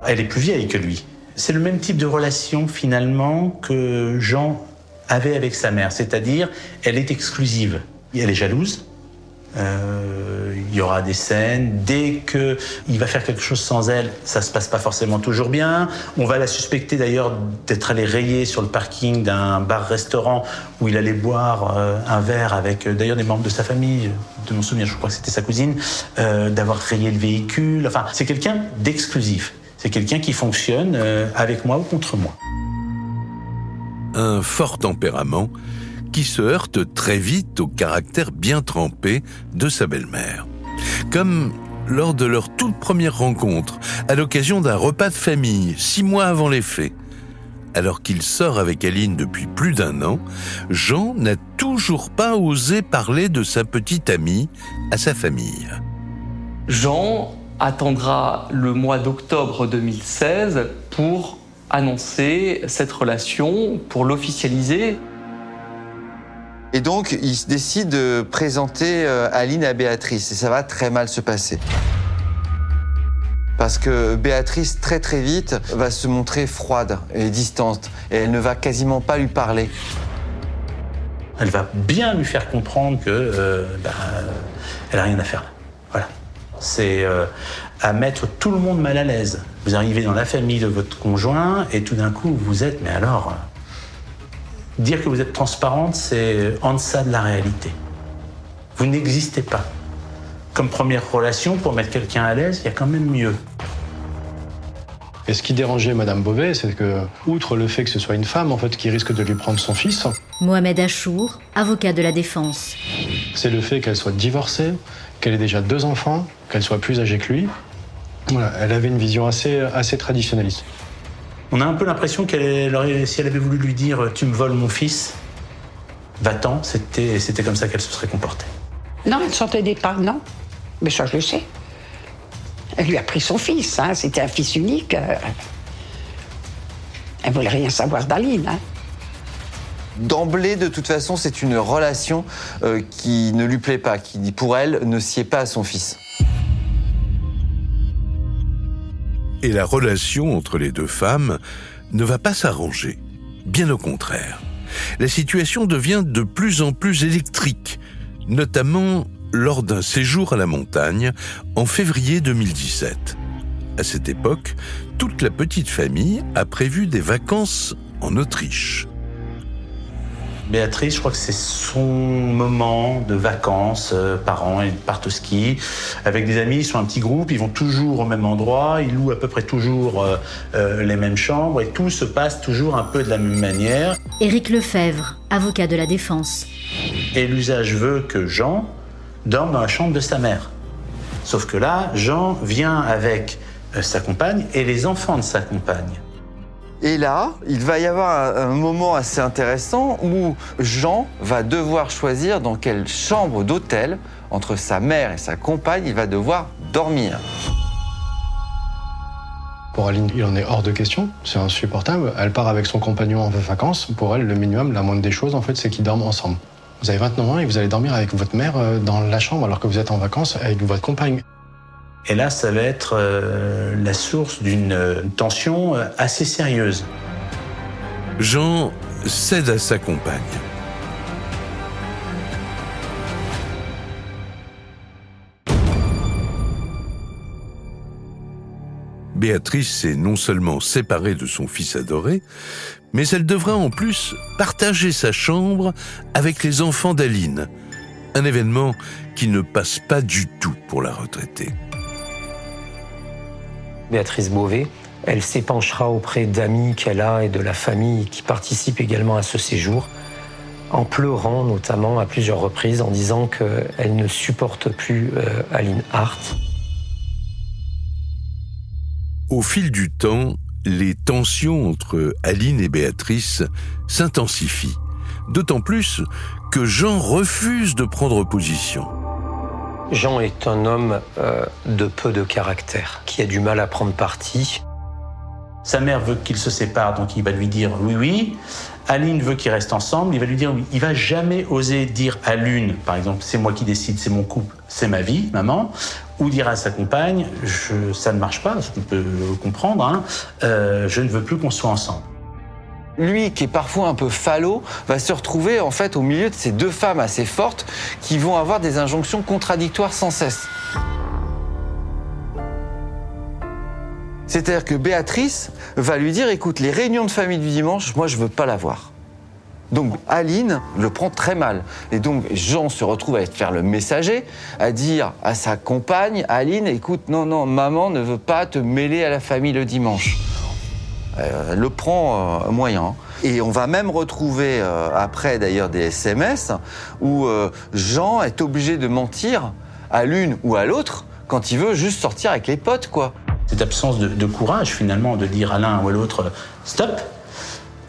Elle est plus vieille que lui. C'est le même type de relation finalement que Jean avait avec sa mère, c'est-à-dire elle est exclusive. Elle est jalouse. Il y aura des scènes. Dès qu'il va faire quelque chose sans elle, ça se passe pas forcément toujours bien. On va la suspecter d'ailleurs d'être allée rayer sur le parking d'un bar-restaurant où il allait boire un verre avec d'ailleurs des membres de sa famille, de mon souvenir, je crois que c'était sa cousine, d'avoir rayé le véhicule. Enfin, c'est quelqu'un d'exclusif. C'est quelqu'un qui fonctionne avec moi ou contre moi. Un fort tempérament qui se heurte très vite au caractère bien trempé de sa belle-mère. Comme lors de leur toute première rencontre, à l'occasion d'un repas de famille, 6 mois avant les faits. Alors qu'il sort avec Aline depuis plus d'1 an, Jean n'a toujours pas osé parler de sa petite amie à sa famille. Jean attendra le mois d'octobre 2016 pour annoncer cette relation, pour l'officialiser. Et donc, il décide de présenter Aline à Béatrice. Et ça va très mal se passer. Parce que Béatrice, très très vite, va se montrer froide et distante. Et elle ne va quasiment pas lui parler. Elle va bien lui faire comprendre que elle n'a rien à faire là. Voilà. C'est à mettre tout le monde mal à l'aise. Vous arrivez dans la famille de votre conjoint et tout d'un coup, vous êtes... Mais alors... Dire que vous êtes transparente, c'est en deçà de la réalité. Vous n'existez pas. Comme première relation, pour mettre quelqu'un à l'aise, il y a quand même mieux. Et ce qui dérangeait Madame Beauvais, c'est que, outre le fait que ce soit une femme, en fait, qui risque de lui prendre son fils, Mohamed Achour, avocat de la défense. C'est le fait qu'elle soit divorcée, qu'elle ait déjà 2 enfants, qu'elle soit plus âgée que lui. Voilà, elle avait une vision assez traditionnaliste. On a un peu l'impression qu'elle aurait, si elle avait voulu lui dire « tu me voles mon fils, va-t'en », c'était comme ça qu'elle se serait comportée. Non, elle ne s'entendait pas, non. Mais ça, je le sais. Elle lui a pris son fils, hein. C'était un fils unique. Elle voulait rien savoir d'Aline. Hein. D'emblée, de toute façon, c'est une relation qui ne lui plaît pas, qui, pour elle, ne sied pas à son fils. Et la relation entre les 2 femmes ne va pas s'arranger. Bien au contraire. La situation devient de plus en plus électrique, notamment lors d'un séjour à la montagne en février 2017. À cette époque, toute la petite famille a prévu des vacances en Autriche. Béatrice, je crois que c'est son moment de vacances par an. Ils partent au ski avec des amis, ils sont un petit groupe, ils vont toujours au même endroit, ils louent à peu près toujours les mêmes chambres et tout se passe toujours un peu de la même manière. Éric Lefebvre, avocat de la défense. Et l'usage veut que Jean dorme dans la chambre de sa mère. Sauf que là, Jean vient avec sa compagne et les enfants de sa compagne. Et là, il va y avoir un moment assez intéressant où Jean va devoir choisir dans quelle chambre d'hôtel, entre sa mère et sa compagne, il va devoir dormir. Pour Aline, il en est hors de question, c'est insupportable. Elle part avec son compagnon en vacances. Pour elle, le minimum, la moindre des choses, en fait, c'est qu'ils dorment ensemble. Vous avez 29 ans et vous allez dormir avec votre mère dans la chambre alors que vous êtes en vacances avec votre compagne. Et là, ça va être la source d'une tension assez sérieuse. Jean cède à sa compagne. Béatrice s'est non seulement séparée de son fils adoré, mais elle devra en plus partager sa chambre avec les enfants d'Aline. Un événement qui ne passe pas du tout pour la retraitée. Béatrice Beauvais, elle s'épanchera auprès d'amis qu'elle a et de la famille qui participent également à ce séjour, en pleurant notamment à plusieurs reprises, en disant qu'elle ne supporte plus Aline Hart. Au fil du temps, les tensions entre Aline et Béatrice s'intensifient, d'autant plus que Jean refuse de prendre position. Jean est un homme de peu de caractère, qui a du mal à prendre parti. Sa mère veut qu'il se sépare, donc il va lui dire oui, oui. Aline veut qu'ils restent ensemble, il va lui dire oui. Il va jamais oser dire à l'une, par exemple, c'est moi qui décide, c'est mon couple, c'est ma vie, maman, ou dire à sa compagne, ça ne marche pas, on peut comprendre, hein, je ne veux plus qu'on soit ensemble. Lui, qui est parfois un peu falot, va se retrouver en fait au milieu de ces deux femmes assez fortes qui vont avoir des injonctions contradictoires sans cesse. C'est-à-dire que Béatrice va lui dire, écoute, les réunions de famille du dimanche, moi je veux pas la voir. Donc Aline le prend très mal. Et donc Jean se retrouve à faire le messager, à dire à sa compagne, Aline, écoute, non, maman ne veut pas te mêler à la famille le dimanche. Elle le prend moyen. Et on va même retrouver après d'ailleurs des SMS où Jean est obligé de mentir à l'une ou à l'autre quand il veut juste sortir avec les potes, quoi. Cette absence de courage, finalement, de dire à l'un ou à l'autre « stop »,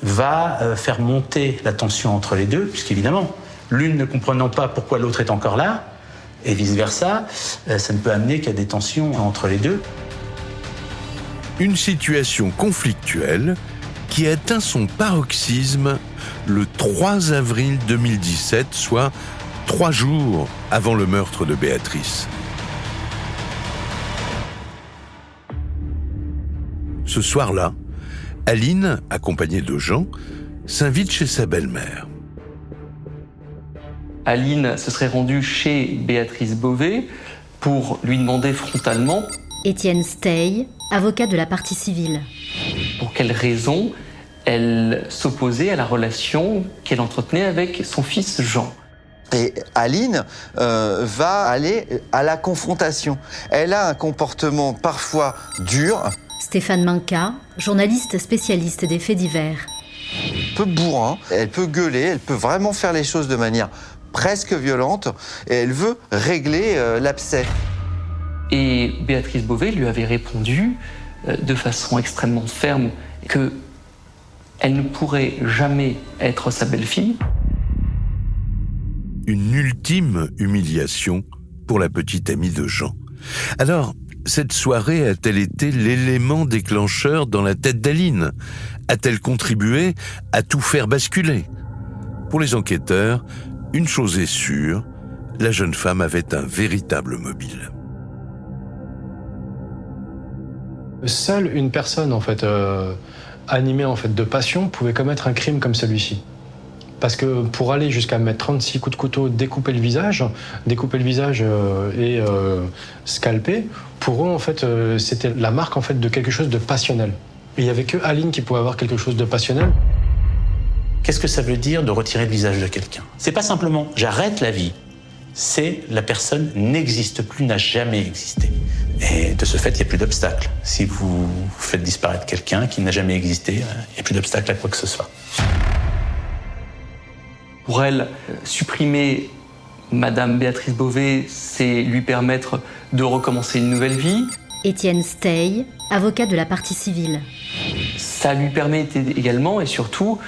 va faire monter la tension entre les deux, puisqu'évidemment, l'une ne comprenant pas pourquoi l'autre est encore là, et vice-versa, ça ne peut amener qu'à des tensions entre les deux. Une situation conflictuelle qui atteint son paroxysme le 3 avril 2017, soit 3 jours avant le meurtre de Béatrice. Ce soir-là, Aline, accompagnée de Jean, s'invite chez sa belle-mère. Aline se serait rendue chez Béatrice Beauvais pour lui demander frontalement Étienne Stey, avocat de la partie civile. Pour quelles raisons elle s'opposait à la relation qu'elle entretenait avec son fils Jean. Et Aline va aller à la confrontation. Elle a un comportement parfois dur. Stéphane Manca, journaliste spécialiste des faits divers. Un peu bourrin, elle peut gueuler, elle peut vraiment faire les choses de manière presque violente et elle veut régler l'abcès. Et Béatrice Beauvais lui avait répondu de façon extrêmement ferme que elle ne pourrait jamais être sa belle-fille. Une ultime humiliation pour la petite amie de Jean. Alors, cette soirée a-t-elle été l'élément déclencheur dans la tête d'Aline? A-t-elle contribué à tout faire basculer? Pour les enquêteurs, une chose est sûre, la jeune femme avait un véritable mobile. Seule une personne, en fait, animée en fait, de passion, pouvait commettre un crime comme celui-ci. Parce que pour aller jusqu'à mettre 36 coups de couteau, découper le visage et scalper, pour eux, en fait, c'était la marque en fait, de quelque chose de passionnel. Et il n'y avait que Aline qui pouvait avoir quelque chose de passionnel. Qu'est-ce que ça veut dire de retirer le visage de quelqu'un? C'est pas simplement « j'arrête la vie ». C'est la personne n'existe plus, n'a jamais existé. Et de ce fait, il n'y a plus d'obstacle. Si vous faites disparaître quelqu'un qui n'a jamais existé, il n'y a plus d'obstacle à quoi que ce soit. Pour elle, supprimer Madame Béatrice Beauvais, c'est lui permettre de recommencer une nouvelle vie. Étienne Stey, avocat de la partie civile. Ça lui permettait également et surtout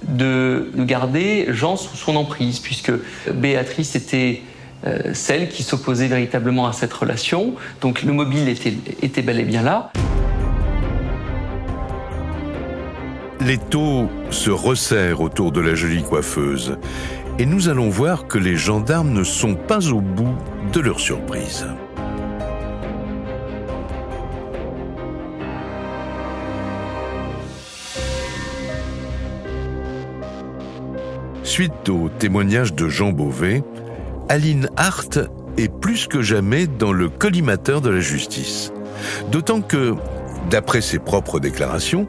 de garder Jean sous son emprise, puisque Béatrice était celle qui s'opposait véritablement à cette relation. Donc le mobile était bel et bien là. L'étau se resserre autour de la jolie coiffeuse et nous allons voir que les gendarmes ne sont pas au bout de leur surprise. Suite au témoignage de Jean Beauvais, Aline Hart est plus que jamais dans le collimateur de la justice. D'autant que, d'après ses propres déclarations,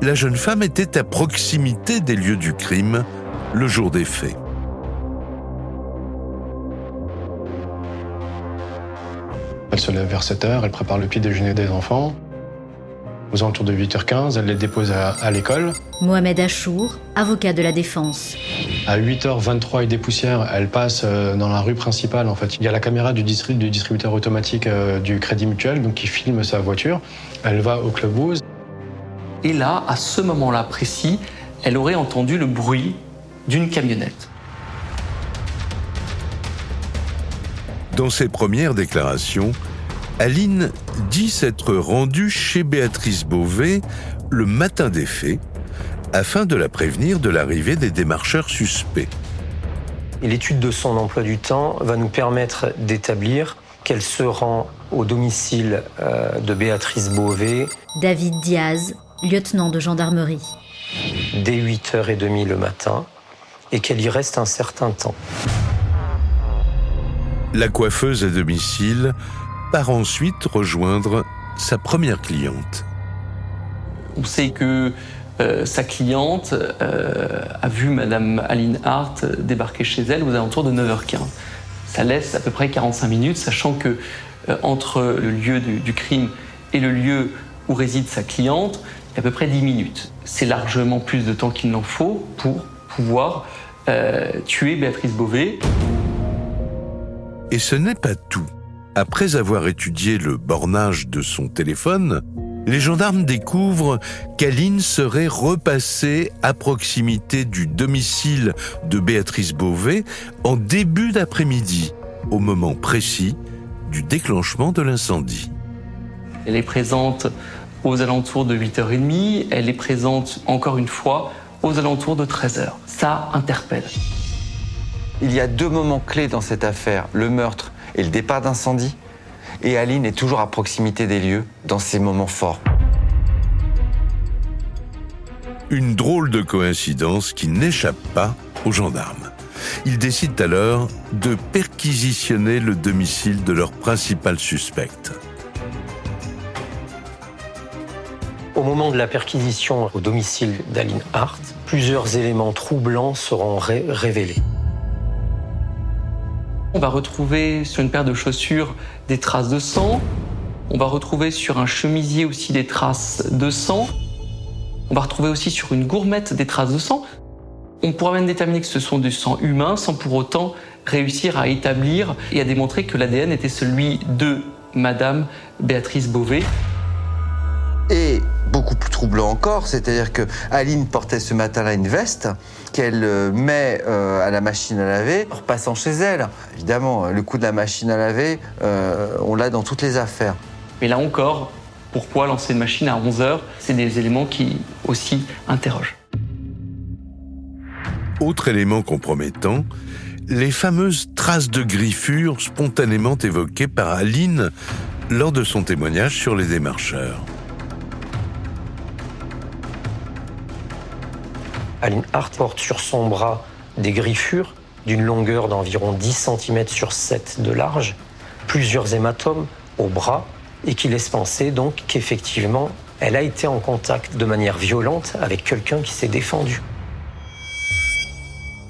la jeune femme était à proximité des lieux du crime le jour des faits. Elle se lève vers 7h, elle prépare le petit déjeuner des enfants. Aux alentours de 8h15, elle les dépose à l'école. Mohamed Achour, avocat de la défense. À 8h23 et des poussières, elle passe dans la rue principale. En fait, il y a la caméra du distributeur automatique du Crédit Mutuel, donc qui filme sa voiture. Elle va au Club Rose. Et là, à ce moment-là précis, elle aurait entendu le bruit d'une camionnette. Dans ses premières déclarations, Aline dit s'être rendue chez Béatrice Beauvais le matin des faits, afin de la prévenir de l'arrivée des démarcheurs suspects. Et l'étude de son emploi du temps va nous permettre d'établir qu'elle se rend au domicile de Béatrice Beauvais. David Diaz, lieutenant de gendarmerie. Dès 8h30 le matin, et qu'elle y reste un certain temps. La coiffeuse à domicile part ensuite rejoindre sa première cliente. On sait que sa cliente a vu Madame Aline Hart débarquer chez elle aux alentours de 9h15. Ça laisse à peu près 45 minutes, sachant que entre le lieu du crime et le lieu où réside sa cliente, il y a à peu près 10 minutes. C'est largement plus de temps qu'il n'en faut pour pouvoir tuer Béatrice Beauvais. Et ce n'est pas tout. Après avoir étudié le bornage de son téléphone, les gendarmes découvrent qu'Aline serait repassée à proximité du domicile de Béatrice Beauvais en début d'après-midi, au moment précis du déclenchement de l'incendie. Elle est présente aux alentours de 8h30, elle est présente encore une fois aux alentours de 13h. Ça interpelle. Il y a 2 moments clés dans cette affaire, le meurtre et le départ d'incendie. Et Aline est toujours à proximité des lieux dans ces moments forts. Une drôle de coïncidence qui n'échappe pas aux gendarmes. Ils décident alors de perquisitionner le domicile de leur principale suspecte. Au moment de la perquisition au domicile d'Aline Hart, plusieurs éléments troublants seront révélés. On va retrouver sur une paire de chaussures des traces de sang. On va retrouver sur un chemisier aussi des traces de sang. On va retrouver aussi sur une gourmette des traces de sang. On pourra même déterminer que ce sont du sang humain sans pour autant réussir à établir et à démontrer que l'ADN était celui de Madame Béatrice Beauvais. Et beaucoup plus troublant encore, c'est-à-dire que Aline portait ce matin-là une veste qu'elle met à la machine à laver en repassant chez elle. Évidemment, le coup de la machine à laver, on l'a dans toutes les affaires. Mais là encore, pourquoi lancer une machine à 11h? C'est des éléments qui aussi interrogent. Autre élément compromettant, les fameuses traces de griffures spontanément évoquées par Aline lors de son témoignage sur les démarcheurs. Aline Hart porte sur son bras des griffures d'une longueur d'environ 10 cm sur 7 de large, plusieurs hématomes au bras, et qui laissent penser donc qu'effectivement, elle a été en contact de manière violente avec quelqu'un qui s'est défendu.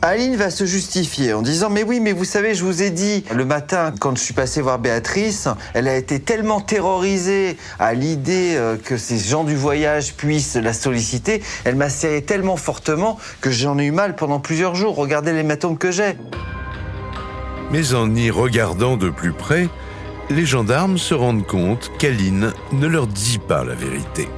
Aline va se justifier en disant « Mais oui, mais vous savez, je vous ai dit, le matin, quand je suis passé voir Béatrice, elle a été tellement terrorisée à l'idée que ces gens du voyage puissent la solliciter, elle m'a serré tellement fortement que j'en ai eu mal pendant plusieurs jours. Regardez l'hématome que j'ai. » Mais en y regardant de plus près, les gendarmes se rendent compte qu'Aline ne leur dit pas la vérité.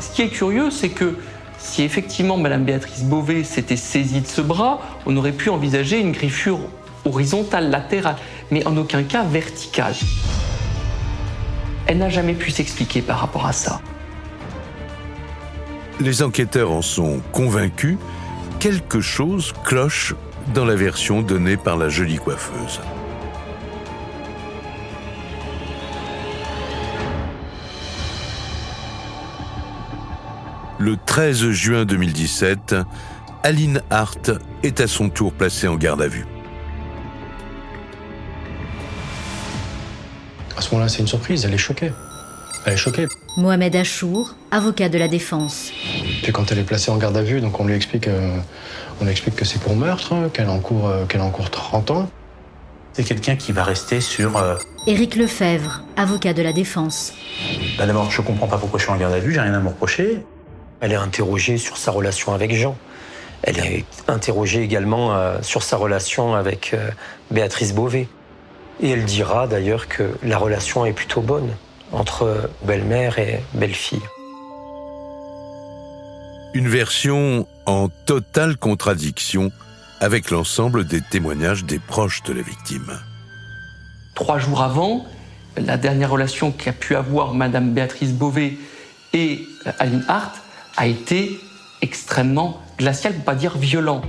Ce qui est curieux, c'est que si effectivement Madame Béatrice Beauvais s'était saisie de ce bras, on aurait pu envisager une griffure horizontale, latérale, mais en aucun cas verticale. Elle n'a jamais pu s'expliquer par rapport à ça. Les enquêteurs en sont convaincus, quelque chose cloche dans la version donnée par la jolie coiffeuse. Le 13 juin 2017, Aline Hart est à son tour placée en garde à vue. À ce moment-là, c'est une surprise, elle est choquée. Elle est choquée. Mohamed Achour, avocat de la défense. Puis quand elle est placée en garde à vue, donc on lui explique que c'est pour meurtre, qu'elle encourt 30 ans. C'est quelqu'un qui va rester sur... Éric Lefebvre, avocat de la défense. Bah d'abord, je comprends pas pourquoi je suis en garde à vue, j'ai rien à me reprocher. Elle est interrogée sur sa relation avec Jean. Elle est interrogée également sur sa relation avec Béatrice Beauvais. Et elle dira d'ailleurs que la relation est plutôt bonne entre belle-mère et belle-fille. Une version en totale contradiction avec l'ensemble des témoignages des proches de la victime. 3 jours avant, la dernière relation qu'a pu avoir Madame Béatrice Beauvais et Aline Hart a été extrêmement glaciale, pour ne pas dire violent.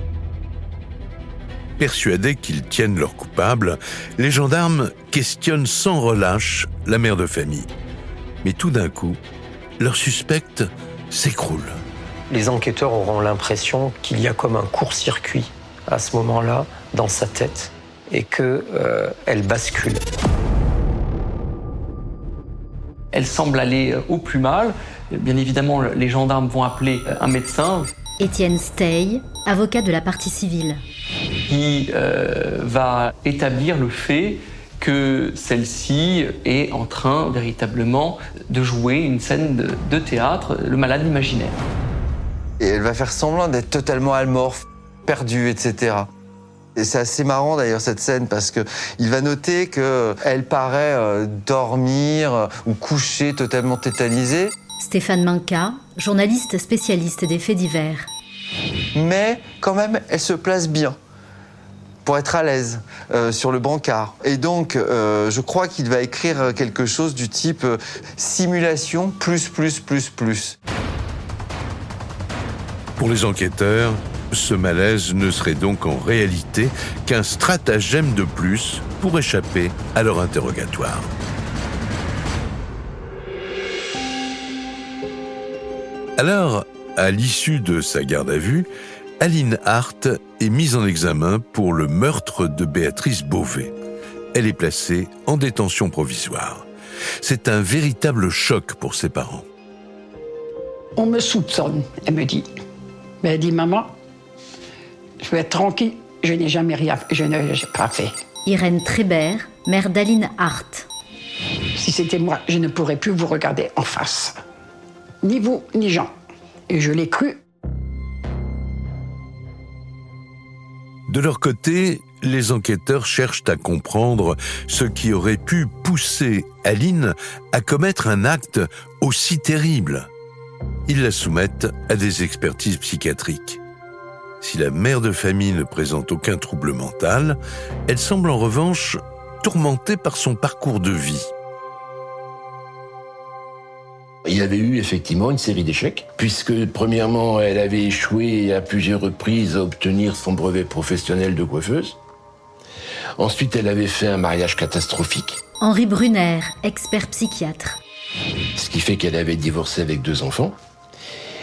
Persuadés qu'ils tiennent leur coupable, les gendarmes questionnent sans relâche la mère de famille. Mais tout d'un coup, leur suspecte s'écroule. Les enquêteurs auront l'impression qu'il y a comme un court-circuit à ce moment-là dans sa tête et qu'elle bascule. Elle semble aller au plus mal. Bien évidemment, les gendarmes vont appeler un médecin. Étienne Stey, avocat de la partie civile. Qui va établir le fait que celle-ci est en train véritablement de jouer une scène de théâtre, le malade imaginaire. Et elle va faire semblant d'être totalement amorphe, perdue, etc. Et c'est assez marrant d'ailleurs cette scène parce qu'il va noter qu'elle paraît dormir ou coucher totalement tétanisée. Stéphane Manka, journaliste spécialiste des faits divers. Mais quand même, elle se place bien pour être à l'aise sur le brancard. Et donc, je crois qu'il va écrire quelque chose du type simulation plus. Pour les enquêteurs, ce malaise ne serait donc en réalité qu'un stratagème de plus pour échapper à leur interrogatoire. Alors, à l'issue de sa garde à vue, Aline Hart est mise en examen pour le meurtre de Béatrice Beauvais. Elle est placée en détention provisoire. C'est un véritable choc pour ses parents. On me soupçonne, elle me dit. Mais elle dit, maman, je vais être tranquille, je n'ai jamais rien fait, je n'ai pas fait. Irène Trébert, mère d'Aline Hart. Si c'était moi, je ne pourrais plus vous regarder en face. Ni vous, ni Jean. Et je l'ai cru. De leur côté, les enquêteurs cherchent à comprendre ce qui aurait pu pousser Aline à commettre un acte aussi terrible. Ils la soumettent à des expertises psychiatriques. Si la mère de famille ne présente aucun trouble mental, elle semble en revanche tourmentée par son parcours de vie. Il y avait eu effectivement une série d'échecs, puisque premièrement, elle avait échoué à plusieurs reprises à obtenir son brevet professionnel de coiffeuse. Ensuite, elle avait fait un mariage catastrophique. Henri Brunner, expert psychiatre. Ce qui fait qu'elle avait divorcé avec 2 enfants.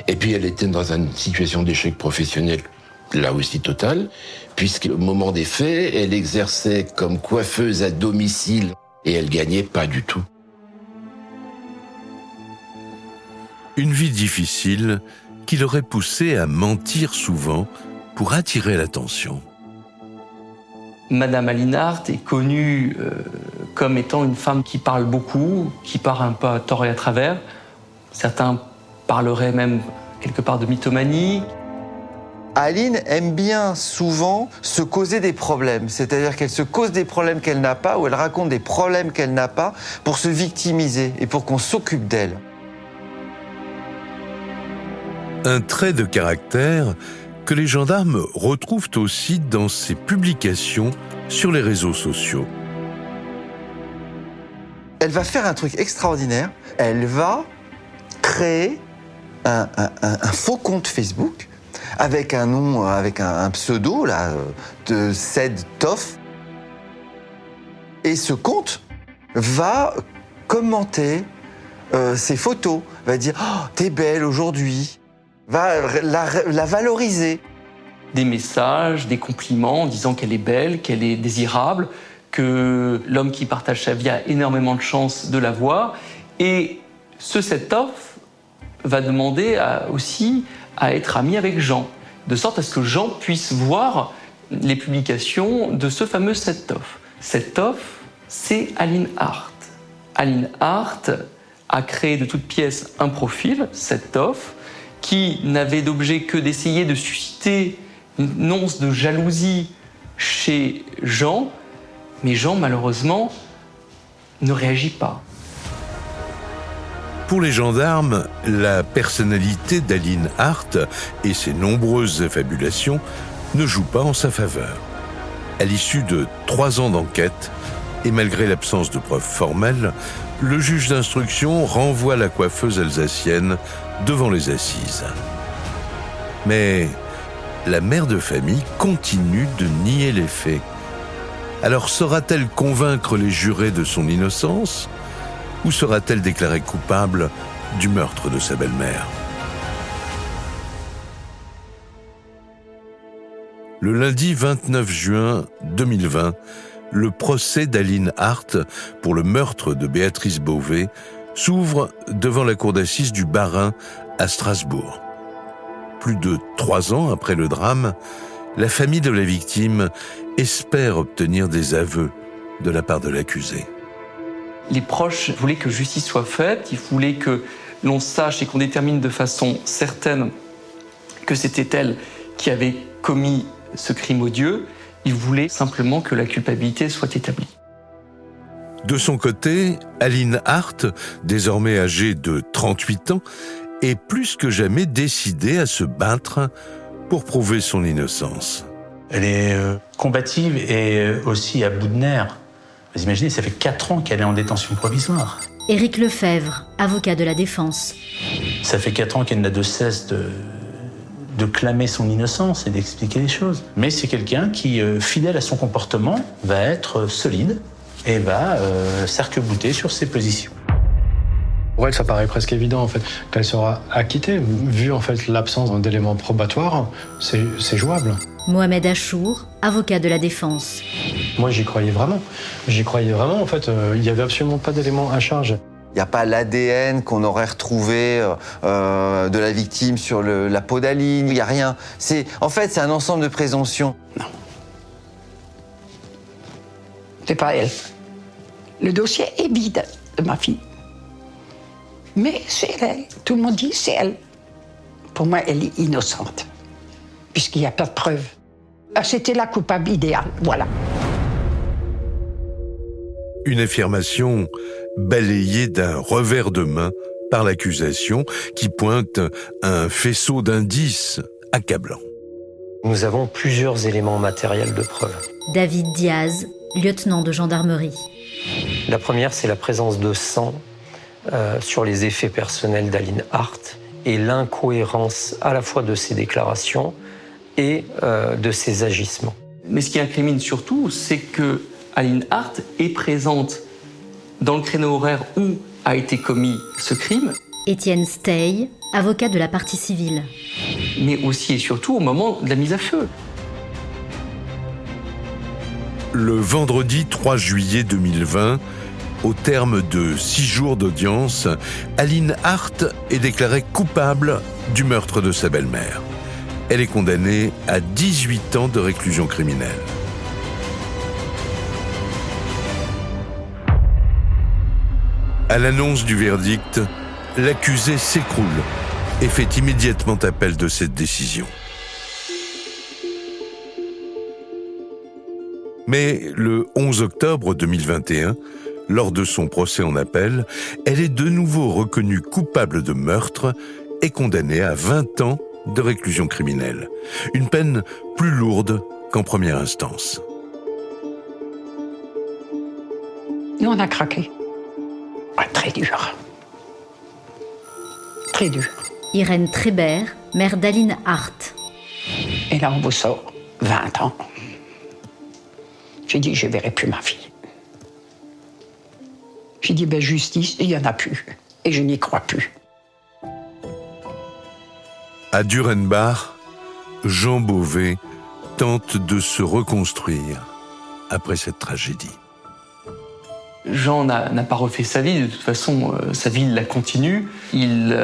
Et puis elle était dans une situation d'échec professionnel, là aussi totale, puisqu'au moment des faits, elle exerçait comme coiffeuse à domicile et elle gagnait pas du tout. Une vie difficile qui l'aurait poussée à mentir souvent pour attirer l'attention. Madame Aline Hart est connue comme étant une femme qui parle beaucoup, qui part un peu à tort et à travers. Certains parleraient même quelque part de mythomanie. Aline aime bien souvent se causer des problèmes, c'est-à-dire qu'elle se cause des problèmes qu'elle n'a pas ou elle raconte des problèmes qu'elle n'a pas pour se victimiser et pour qu'on s'occupe d'elle. Un trait de caractère que les gendarmes retrouvent aussi dans ses publications sur les réseaux sociaux. Elle va faire un truc extraordinaire, elle va créer un faux compte Facebook avec un nom, avec un pseudo là, de Ced Toff. Et ce compte va commenter ses photos, va dire oh, « t'es belle aujourd'hui », va la valoriser. Des messages, des compliments en disant qu'elle est belle, qu'elle est désirable, que l'homme qui partage sa vie a énormément de chance de la voir. Et ce set-off va demander aussi à être ami avec Jean, de sorte à ce que Jean puisse voir les publications de ce fameux set-off. Set-off, c'est Aline Hart. Aline Hart a créé de toutes pièces un profil, set-off, qui n'avait d'objet que d'essayer de susciter une once de jalousie chez Jean, mais Jean, malheureusement, ne réagit pas. Pour les gendarmes, la personnalité d'Aline Hart et ses nombreuses affabulations ne jouent pas en sa faveur. À l'issue de 3 ans d'enquête, et malgré l'absence de preuves formelles, le juge d'instruction renvoie la coiffeuse alsacienne devant les assises. Mais la mère de famille continue de nier les faits. Alors saura-t-elle convaincre les jurés de son innocence ou sera-t-elle déclarée coupable du meurtre de sa belle-mère? Le lundi 29 juin 2020, le procès d'Aline Hart pour le meurtre de Béatrice Beauvais s'ouvre devant la cour d'assises du Bas-Rhin à Strasbourg. Plus de 3 ans après le drame, la famille de la victime espère obtenir des aveux de la part de l'accusé. Les proches voulaient que justice soit faite, ils voulaient que l'on sache et qu'on détermine de façon certaine que c'était elle qui avait commis ce crime odieux. Ils voulaient simplement que la culpabilité soit établie. De son côté, Aline Hart, désormais âgée de 38 ans, est plus que jamais décidée à se battre pour prouver son innocence. Elle est combative et aussi à bout de nerfs. Vous imaginez, ça fait 4 ans qu'elle est en détention provisoire. Éric Lefebvre, avocat de la défense. Ça fait 4 ans qu'elle n'a de cesse de clamer son innocence et d'expliquer les choses. Mais c'est quelqu'un qui, fidèle à son comportement, va être solide et va s'arc-bouter sur ses positions. Pour elle, ça paraît presque évident en fait qu'elle sera acquittée. Vu en fait l'absence d'éléments probatoires, c'est jouable. Mohamed Achour, avocat de la défense. Moi, j'y croyais vraiment. En fait, il n'y avait absolument pas d'éléments à charge. Il n'y a pas l'ADN qu'on aurait retrouvé de la victime sur la peau d'Aline. Il n'y a rien. En fait, c'est un ensemble de présomptions. Non. C'est pas elle. Le dossier est vide de ma fille. Mais c'est elle. Tout le monde dit c'est elle. Pour moi, elle est innocente. Puisqu'il n'y a pas de preuves. C'était la coupable idéale, voilà. Une affirmation balayée d'un revers de main par l'accusation qui pointe un faisceau d'indices accablants. Nous avons plusieurs éléments matériels de preuve. David Diaz, lieutenant de gendarmerie. La première, c'est la présence de sang sur les effets personnels d'Aline Hart et l'incohérence à la fois de ses déclarations et de ses agissements. Mais ce qui incrimine surtout, c'est que Aline Hart est présente dans le créneau horaire où a été commis ce crime. Étienne Stey, avocat de la partie civile. Mais aussi et surtout au moment de la mise à feu. Le vendredi 3 juillet 2020, au terme de 6 jours d'audience, Aline Hart est déclarée coupable du meurtre de sa belle-mère. Elle est condamnée à 18 ans de réclusion criminelle. À l'annonce du verdict, l'accusé s'écroule et fait immédiatement appel de cette décision. Mais le 11 octobre 2021, lors de son procès en appel, elle est de nouveau reconnue coupable de meurtre et condamnée à 20 ans de réclusion criminelle. Une peine plus lourde qu'en première instance. Nous, on a craqué. Ouais, très dur. Très dur. Irène Trébert, mère d'Aline Hart. Et là, on vous sort 20 ans. J'ai dit, je ne verrai plus ma fille. J'ai dit, ben justice, il n'y en a plus. Et je n'y crois plus. À Durenbach, Jean Beauvais tente de se reconstruire après cette tragédie. Jean n'a pas refait sa vie, de toute façon, sa vie, il la continue. Il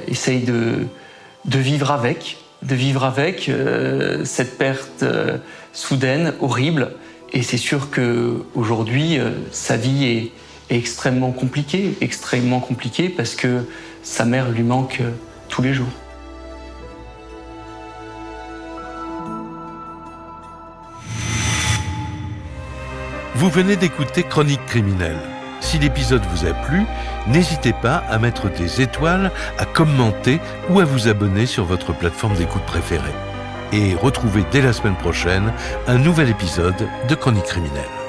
essaye de vivre avec cette perte soudaine, horrible. Et c'est sûr qu'aujourd'hui, sa vie est extrêmement compliquée parce que sa mère lui manque tous les jours. Vous venez d'écouter Chronique criminelle. Si l'épisode vous a plu, n'hésitez pas à mettre des étoiles, à commenter ou à vous abonner sur votre plateforme d'écoute préférée. Et retrouvez dès la semaine prochaine un nouvel épisode de Chronique criminelle.